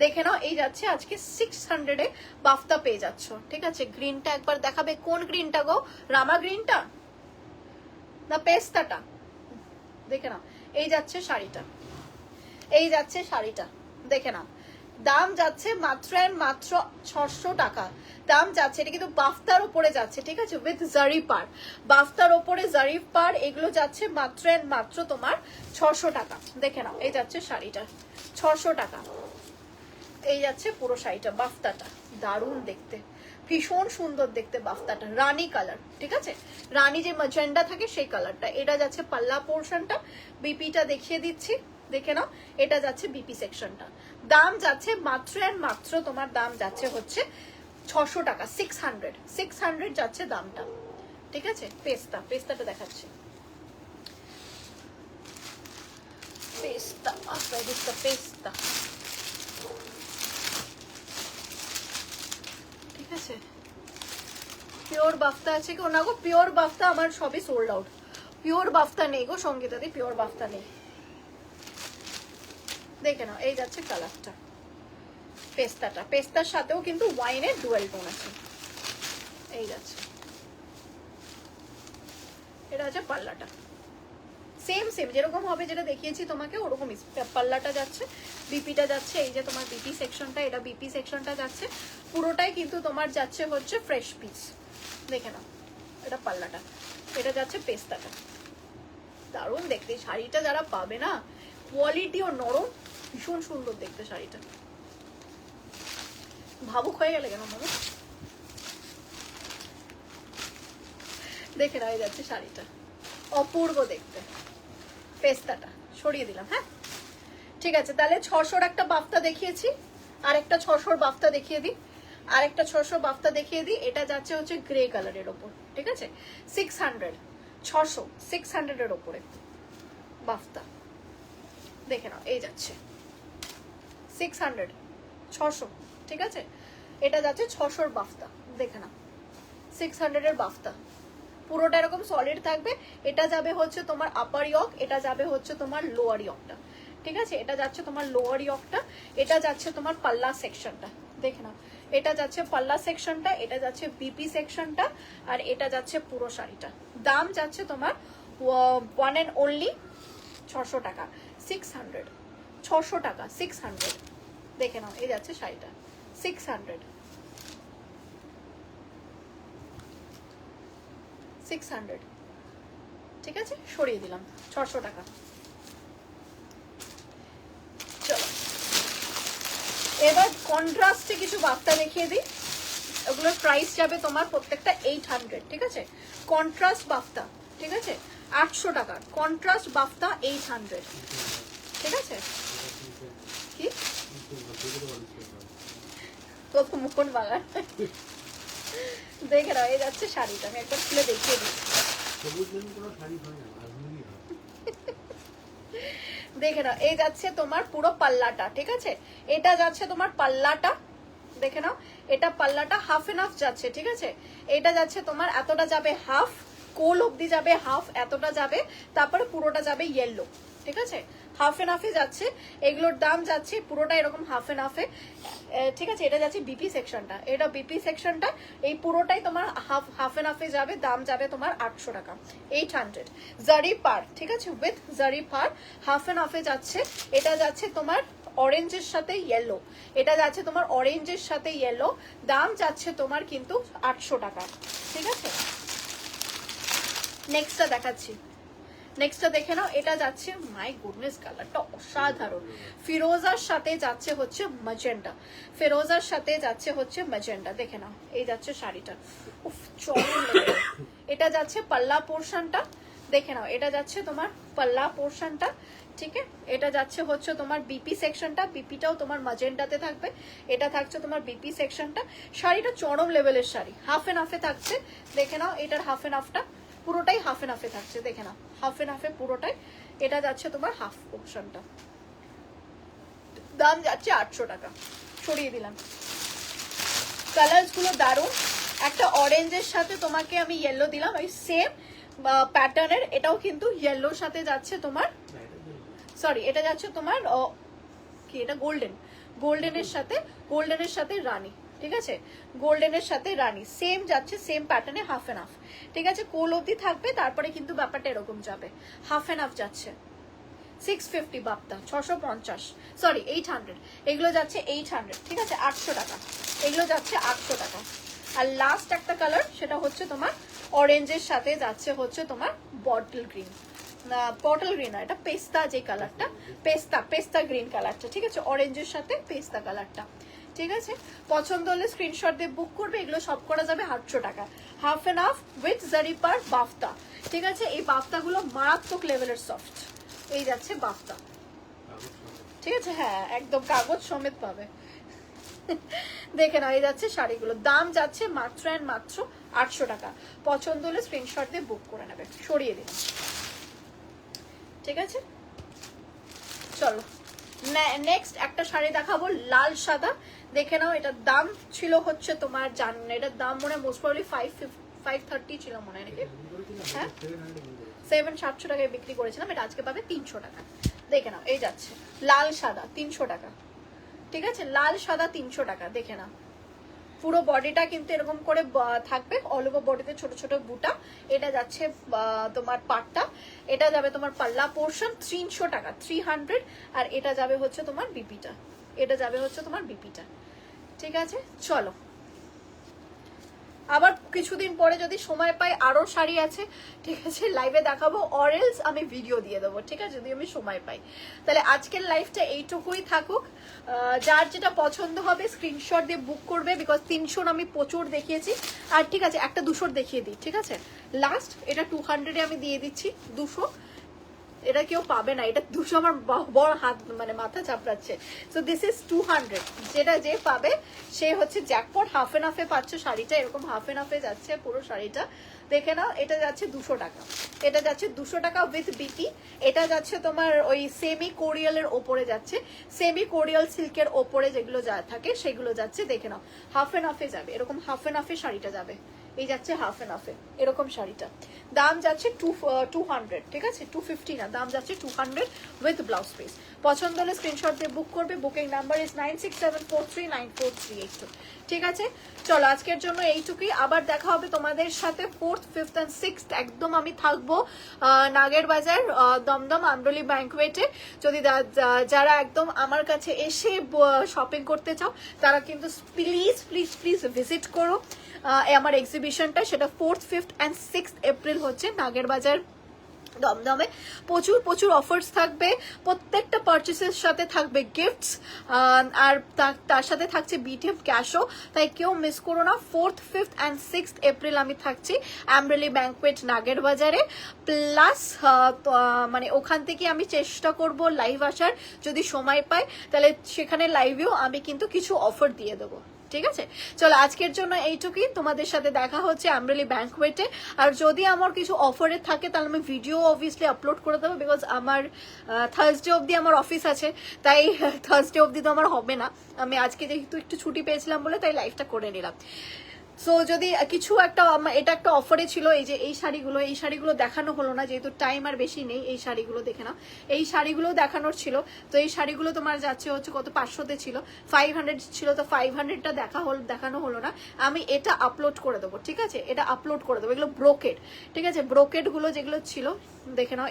দেখে নাও। এই যাচ্ছে আজকে 600 এ বাফতা পেয়ে যাচ্ছ, ঠিক আছে। গ্রিনটা একবার দেখাবে, কোন গ্রিনটা গো? রামা গ্রিনটা না পেস্তাটা? দেখে নাও, এই যাচ্ছে শাড়িটা, এই যাচ্ছে শাড়িটা, দেখে নাও। দাম যাচ্ছে মাত্র এন্ড মাত্র 600 টাকা দাম যাচ্ছে। এটা কিন্তু বাফতার উপরে যাচ্ছে, ঠিক আছে, উইথ জারি পার, বাফতার উপরে জারি পার, এগুলো যাচ্ছে মাত্র এন্ড মাত্র তোমার 600 টাকা, দেখে নাও। এই যাচ্ছে শাড়িটা 600 টাকা, এই যাচ্ছে পুরো শাড়িটা, বাফতাটা দারুণ দেখতে, ভীষণ সুন্দর দেখতে বাফতাটা, রানী কালার, ঠিক আছে, রানী যে ম্যাজেন্ডা থাকে সেই কালারটা। এটা যাচ্ছে পাল্লা পোর্শনটা, বিপিটা দেখিয়ে দিচ্ছি, দেখে নাও। এটা যাচ্ছে বিপি সেকশনটা, দাম যাচ্ছে মাত্র এন্ড মাত্র তোমার দাম যাচ্ছে হচ্ছে 600 টাকা, 600 যাচ্ছে দামটা, ঠিক আছে। পেস্তা, পেস্তাটা দেখাচ্ছে, পেস্তা, পেস্তা, ঠিক আছে। পিওর বাফতা আছে কি না গো? পিওর বাফতা আমার সবই সোল্ড আউট, পিওর বাফতা নেই গো সঙ্গীতাদি, পিওর বাফতা নেই। দেখে নাও এই যাচ্ছে কালারটা, পেস্তাটা, পেস্তার সাথেও কিন্তু ওয়াইনের ডুয়েল টোন আছে। এই যাচ্ছে, এটা আছে পাল্লাটা, সেম সেম যেরকম হবে যেটা দেখিয়েছি তোমাকে ওরকমই পাল্লাটা যাচ্ছে, বিপিটা যাচ্ছে, এই যে তোমার বিপি সেকশনটা, এটা বিপি সেকশনটা যাচ্ছে, পুরোটাই কিন্তু তোমার যাচ্ছে হচ্ছে ফ্রেশ পিস। দেখে নাও এটা পাল্লাটা, এটা যাচ্ছে পেস্তাটা। দারুণ দেখতে শাড়িটা, যারা পাবে না, কোয়ালিটিও নরম, ভীষণ সুন্দর দেখতে শাড়িটা। ভাবুক হয়ে গেলে কেন মামা? দেখে নেওয়া যাচ্ছে শাড়িটা, অপূর্ব দেখতে। পেস্তাটা সরিয়ে দিলাম। হ্যাঁ ঠিক আছে, তাহলে 600 একটা বাফতা দেখিয়েছি, আর একটা 600 বাফতা দেখিয়ে দিই, আর একটা 600 বাফতা দেখিয়ে দিই। এটা যাচ্ছে হচ্ছে গ্রে কালারের ওপর, ঠিক আছে, 600, 600, 600 এর ওপরে বাফতা। দেখে নাও এই যাচ্ছে 600, 600, ঠিক আছে, এটা যাচ্ছে 600 বাফতা। দেখে নাও 600 এর বাফতা, পুরোটা এরকম সলিড থাকবে। এটা যাবে হচ্ছে তোমার আপার ইয়ক, এটা যাবে হচ্ছে তোমার লোয়ার ইয়কটা, ঠিক আছে, এটা যাচ্ছে তোমার লোয়ার ইয়কটা, এটা যাচ্ছে তোমার পাল্লা সেকশনটা। দেখে নাও এটা যাচ্ছে পাল্লা সেকশনটা, এটা যাচ্ছে বিপি সেকশনটা, আর এটা যাচ্ছে পুরো শাড়িটা। দাম যাচ্ছে তোমার ওয়ান অ্যান্ড অনলি 600 টাকা, 600, 600 টাকা, 600। দেখে নাও এই যাচ্ছে শাড়িটা 600, 600, ঠিক আছে, সরিয়ে দিলাম 600 টাকা। চলো এবার কন্ট্রাস্টে কিছু বাফতা দেখিয়ে দিই। ওগুলোর প্রাইস যাবে তোমার প্রত্যেকটা 800, ঠিক আছে, কন্ট্রাস্ট বাফতা, ঠিক আছে, 800 টাকা কন্ট্রাস্ট বাফতা 800, ঠিক আছে। কি কত মুকুট বাগান দেখে নাও এই যাচ্ছে শাড়িটা, আমি একবার খুলে দেখিয়ে দিই। দেখে নাও এই যাচ্ছে তোমার পুরো পাল্লাটা, ঠিক আছে, এটা যাচ্ছে তোমার পাল্লাটা। দেখে নাও এটা পাল্লাটা হাফ এন্ড হাফ যাচ্ছে, ঠিক আছে, এটা যাচ্ছে তোমার এতটা যাবে হাফ, কোল অবধি যাবে হাফ, এতটা যাবে, তারপরে পুরোটা যাবে ইয়েলো, ঠিক আছে, হাফ এন্ড হাফে যাচ্ছে। এগুলোর দাম যাচ্ছে পুরোটা এরকম হাফ এন্ড হাফে, ঠিক আছে। এটা যাচ্ছে বিপি সেকশনটা, এটা বিপি সেকশনটা, এই পুরোটাই তোমার হাফ এন্ড হাফে যাবে, দাম যাবে তোমার 800 টাকা, 800 জারি পার, ঠিক আছে, উইথ জারি পার, হাফ এন্ড হাফে যাচ্ছে। এটা যাচ্ছে তোমার অরেঞ্জের সাথে ইয়েলো, এটা যাচ্ছে তোমার অরেঞ্জের সাথে ইয়েলো, দাম যাচ্ছে তোমার কিন্তু 800 টাকা, ঠিক আছে। নেক্সটটা দেখাচ্ছি, নেক্সটটা দেখে নাও, এটা যাচ্ছে মাই গুডনেস কালারটা অসাধারণ, ফিরোজার সাথে যাচ্ছে হচ্ছে ম্যাজেন্টা, ফিরোজার সাথে যাচ্ছে হচ্ছে ম্যাজেন্টা। দেখে নাও এই যাচ্ছে শাড়িটা, উফ চরম লেগে। এটা যাচ্ছে পাল্লা পোর্শনটা, দেখে নাও এটা যাচ্ছে তোমার পাল্লা পোর্শনটা, ঠিক আছে, এটা যাচ্ছে হচ্ছে তোমার বিপি সেকশনটা, বিপিটাও তোমার ম্যাজেন্টাতে থাকবে, এটা থাকছে তোমার বিপি সেকশনটা। শাড়িটা চরম লেভেলের শাড়ি, হাফ এন্ড হাফে থাকছে। দেখে নাও এটার হাফ এন্ড হাফটা, পুরোটাই হাফ এন্ড হাফে থাকছে, দেখে নাও হাফ এন্ড হাফে পুরোটাই। এটা যাচ্ছে তোমার হাফ পোর্শনটা, দাম যাচ্ছে 800 টাকা, সরিয়ে দিলাম। কালার্স গুলো দারুণ, একটা অরেঞ্জের সাথে তোমাকে আমি ইয়েলো দিলাম, এই সেম প্যাটার্নের, এটাও কিন্তু ইয়েলোর সাথে যাচ্ছে তোমার, সরি এটা যাচ্ছে তোমার কি এটা গোল্ডেন, গোল্ডেনের সাথে, গোল্ডেনের সাথে রানী, ঠিক আছে, গোল্ডেনের সাথে রানী সেম যাচ্ছে, সেম প্যাটার্নে হাফ এন্ড হাফ, ঠিক আছে, কোল অবধি থাকবে, তারপরে কিন্তু ব্যাপারটা এরকম যাবে, হাফ এন্ড হাফ যাচ্ছে 650 বাপ্তা, 650, সরি 800, এগুলো যাচ্ছে 800, ঠিক আছে, 800 টাকা, এগুলো যাচ্ছে 800 টাকা। আর লাস্ট একটা কালার, সেটা হচ্ছে তোমার অরেঞ্জের সাথে যাচ্ছে হচ্ছে তোমার বটল গ্রিন, বটল গ্রিন, এটা পেস্তা যে কালারটা, পেস্তা পেস্তা গ্রিন কালারটা, ঠিক আছে, অরেঞ্জের সাথে পেস্তা কালারটা, ঠিক আছে। পছন্দ হলে স্ক্রিনশট দিয়ে বুক করবে, এগুলো সব করা যাবে 800 টাকা, হাফ এন্ড হাফ উইথ জারি পার বাফতা, ঠিক আছে। এই বাফতাগুলো মারাত্মক লেভেলের সফট, এই যাচ্ছে বাফতা, ঠিক আছে, হ্যাঁ একদম কাগজ সমেত পাবে। দেখে নাও এই যাচ্ছে শাড়িগুলো, দাম যাচ্ছে মাত্র অ্যান্ড মাত্র 800 টাকা। পছন্দ হলে স্ক্রিনশট দিয়ে বুক করে নেবে, সরিয়ে দিন, ঠিক আছে। চলো নেক্সট একটা শাড়ি দেখাবো, লাল সাদা, দেখে নাও। এটার দাম ছিল হচ্ছে তোমার এটার দাম মনে হয় মোস্ট প্রবাবলি 530 ছিল মনে হয় নাকি, হ্যাঁ 700 টাকায় বিক্রি করেছিলাম। এটা আজকে পাবে 300 টাকা। দেখে নাও, এই যাচ্ছে লাল সাদা 300 টাকা, ঠিক আছে, লাল সাদা 300 টাকা। দেখে নাও, পুরো বডিটা কিন্তু এরকম করে থাকবে, অল ওভার বডিতে ছোট ছোট বুটা। এটা যাচ্ছে তোমার পাটটা, এটা যাবে তোমার পাল্লা পোর্শন 300 টাকা 300। আর এটা যাবে হচ্ছে তোমার বিপিটা, এটা যাবে হচ্ছে তোমার বিপিটা, ঠিক আছে। চলো আবার কিছুদিন পরে যদি সময় পাই আরো শাড়ি আছে, ঠিক আছে, লাইভে দেখাবো, অরেলস আমি ভিডিও দিয়ে দেবো, ঠিক আছে, যদি আমি সময় পাই। তাহলে আজকের লাইভটা এইটুকুই থাকুক। যার যেটা পছন্দ হবে স্ক্রিনশট দিয়ে বুক করবে, বিকজ 300 আমি প্রচুর দেখিয়েছি। আর ঠিক আছে, একটা 200 দেখিয়ে দিই, ঠিক আছে, লাস্ট এটা 200 আমি দিয়ে দিচ্ছি। 200 এটা কেউ পাবে না, এটা 200 আমার বড় হাত মানে মাথা চাপড়াচ্ছে। সো দিস ইজ 200, যেটা যে পাবে সে হচ্ছে জ্যাকপট। হাফ এন্ড হাফে পাচ্ছ শাড়িটা, এরকম হাফ এন্ড হাফে যাচ্ছে পুরো শাড়িটা, দেখে নাও। এটা যাচ্ছে 200 টাকা, এটা যাচ্ছে 200 টাকা উইথ বিপি। এটা যাচ্ছে তোমার ওই সেমি কোরিয়ালের ওপরে যাচ্ছে, সেমি কোরিয়াল সিল্কের ওপরে যেগুলো যা থাকে সেগুলো যাচ্ছে, দেখে নাও। হাফ এন্ড হাফে যাবে, এরকম হাফ এন্ড হাফে শাড়িটা যাবে, এই যাচ্ছে হাফ এন্ড হাফে এরকম শাড়িটা। দাম যাচ্ছে 200, ঠিক আছে, 250 না, দাম যাচ্ছে 200 উইথ ব্লাউজ পিস। পছন্দ হলে স্ক্রিনশট দিয়ে বুক করবে। বুকিং নাম্বার ইজ 9674394382, ঠিক আছে। চলো আজকের জন্য এইটুকুই, আবার দেখা হবে তোমাদের সাথে 4th, 5th and 6th। একদম আমি থাকবো নাগের বাজার দমদম আমরলি ব্যাংকুয়েটে। যদি যারা একদম আমার কাছে এসে শপিং করতে চাও তারা কিন্তু প্লিজ প্লিজ প্লিজ ভিজিট করো আমার এক্সিবিশনটা। সেটা 4th, 5th and 6th April হচ্ছে নাগের বাজার দমদমে। প্রচুর প্রচুর অফার্স থাকবে, প্রত্যেকটা পারচেসের সাথে থাকবে গিফটস, আর তার সাথে থাকছে বিটিএফ ক্যাশও। তাই কেউ মিস করো না। 4th, 5th and 6th April আমি থাকছি আমরেলি ব্যাংকুয়েট নাগের বাজারে। প্লাস মানে ওখান থেকে আমি চেষ্টা করব লাইভ আসার, যদি সময় পাই তাহলে সেখানে লাইভেও আমি কিন্তু কিছু অফার দিয়ে দেবো, ঠিক আছে। চলো আজকের জন্য এইটুকুই, তোমাদের সাথে দেখা হচ্ছে আমরেলি ব্যাংকুয়েটে। আর যদি আমার কিছু অফারে থাকে তাহলে আমি ভিডিও অবভিয়াসলি আপলোড করে দেবো, বিকজ আমার থার্সডে অবধি আমার অফিস আছে, তাই থার্সডে অবধি তো আমার হবে না। আমি আজকে যেহেতু একটু ছুটি পেয়েছিলাম বলে তাই লাইভটা করে নিলাম। সো যদি কিছু একটা, এটা একটা অফারে ছিল, এই যে এই শাড়িগুলো দেখানো হলো না যেহেতু টাইম আর বেশি নেই। এই শাড়িগুলো দেখে নাও, এই শাড়িগুলো দেখানোর ছিল, তো এই শাড়িগুলো তোমার যাচ্ছে হচ্ছে কত 500-তে ছিল, 500 ছিল, তো 500টা দেখানো হলো না। আমি এটা আপলোড করে দেবো, ঠিক আছে, এটা আপলোড করে দেবো। এগুলো ব্রোকেড, ঠিক আছে, ব্রোকেডগুলো যেগুলো ছিল দেখে নাও।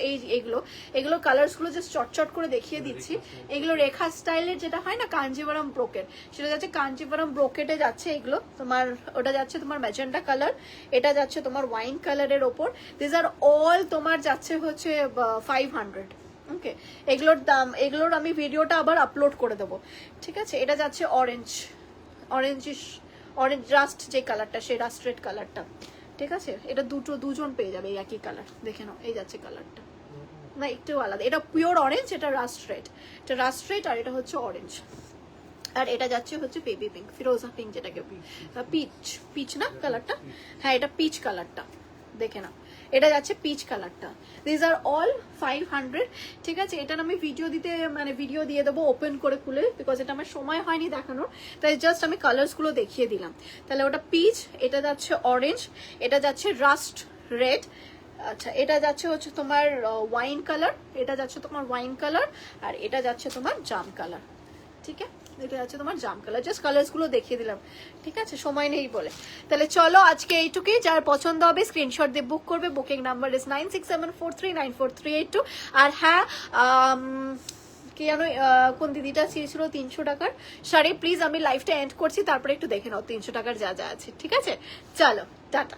এগুলো কালার্সগুলো জাস্ট চটচট করে দেখিয়ে দিচ্ছি। এগুলো রেখা স্টাইলের যেটা হয় না কাঞ্জিভারাম ব্রোকেড, সেটা যাচ্ছে কাঞ্জিভারাম ব্রোকেডে যাচ্ছে। এগুলো তোমার ওটা যাচ্ছে তোমার ম্যাজেন্টা কালার, এটা যাচ্ছে তোমার ওয়াইন কালারের ওপর। দিস আর অল তোমার যাচ্ছে হচ্ছে 500, ওকে। এগুলোর দাম, এগুলোর আমি ভিডিওটা আবার আপলোড করে দেবো, ঠিক আছে। এটা যাচ্ছে অরেঞ্জ রাস্ট যে কালারটা, সেই রাস্ট রেড কালারটা, ঠিক আছে। এটা দুজন পেয়ে যাবে এই একই কালার, দেখে নাও। এই যাচ্ছে কালারটা, না একটু আলাদা, এটা পিওর অরেঞ্জ, এটা রাস্ট রেড, এটা রাস্ট রেড, আর এটা হচ্ছে অরেঞ্জ। আর এটা যাচ্ছে হচ্ছে বেবি পিঙ্ক, ফিরোজা পিঙ্ক, যেটাকে পিচ না কালারটা, হ্যাঁ এটা পিচ কালারটা, দেখে না। এটা যাচ্ছে পিচ কালারটা। দিস আর অল 500, ঠিক আছে। এটা আমি ভিডিও দিয়ে দেবো ওপেন করে খুলে, বিকজ এটা আমার সময় হয়নি দেখানোর, তাই জাস্ট আমি কালার্সগুলো দেখিয়ে দিলাম। তাহলে ওটা পিচ, এটা যাচ্ছে অরেঞ্জ, এটা যাচ্ছে রাস্ট রেড, আচ্ছা এটা যাচ্ছে হচ্ছে তোমার ওয়াইন কালার, এটা যাচ্ছে তোমার ওয়াইন কালার, আর এটা যাচ্ছে তোমার জাম কালার, ঠিক আছে। এটা যাচ্ছে তোমার জাম কালার, জাস্ট কালার্সগুলো দেখিয়ে দিলাম, ঠিক আছে, সময় নেই বলে। তাহলে চলো আজকে এইটুকুই, যার পছন্দ হবে স্ক্রিনশট দিয়ে বুক করবে। Booking number is 9674394382। আর হ্যাঁ, কি জানো কোন দিদিটা চেয়েছিল 300 টাকার শাড়ি, প্লিজ আমি লাইভটা এন্ড করছি, তারপরে একটু দেখে নাও 300 টাকার যা যা আছে, ঠিক আছে। চলো টাটা।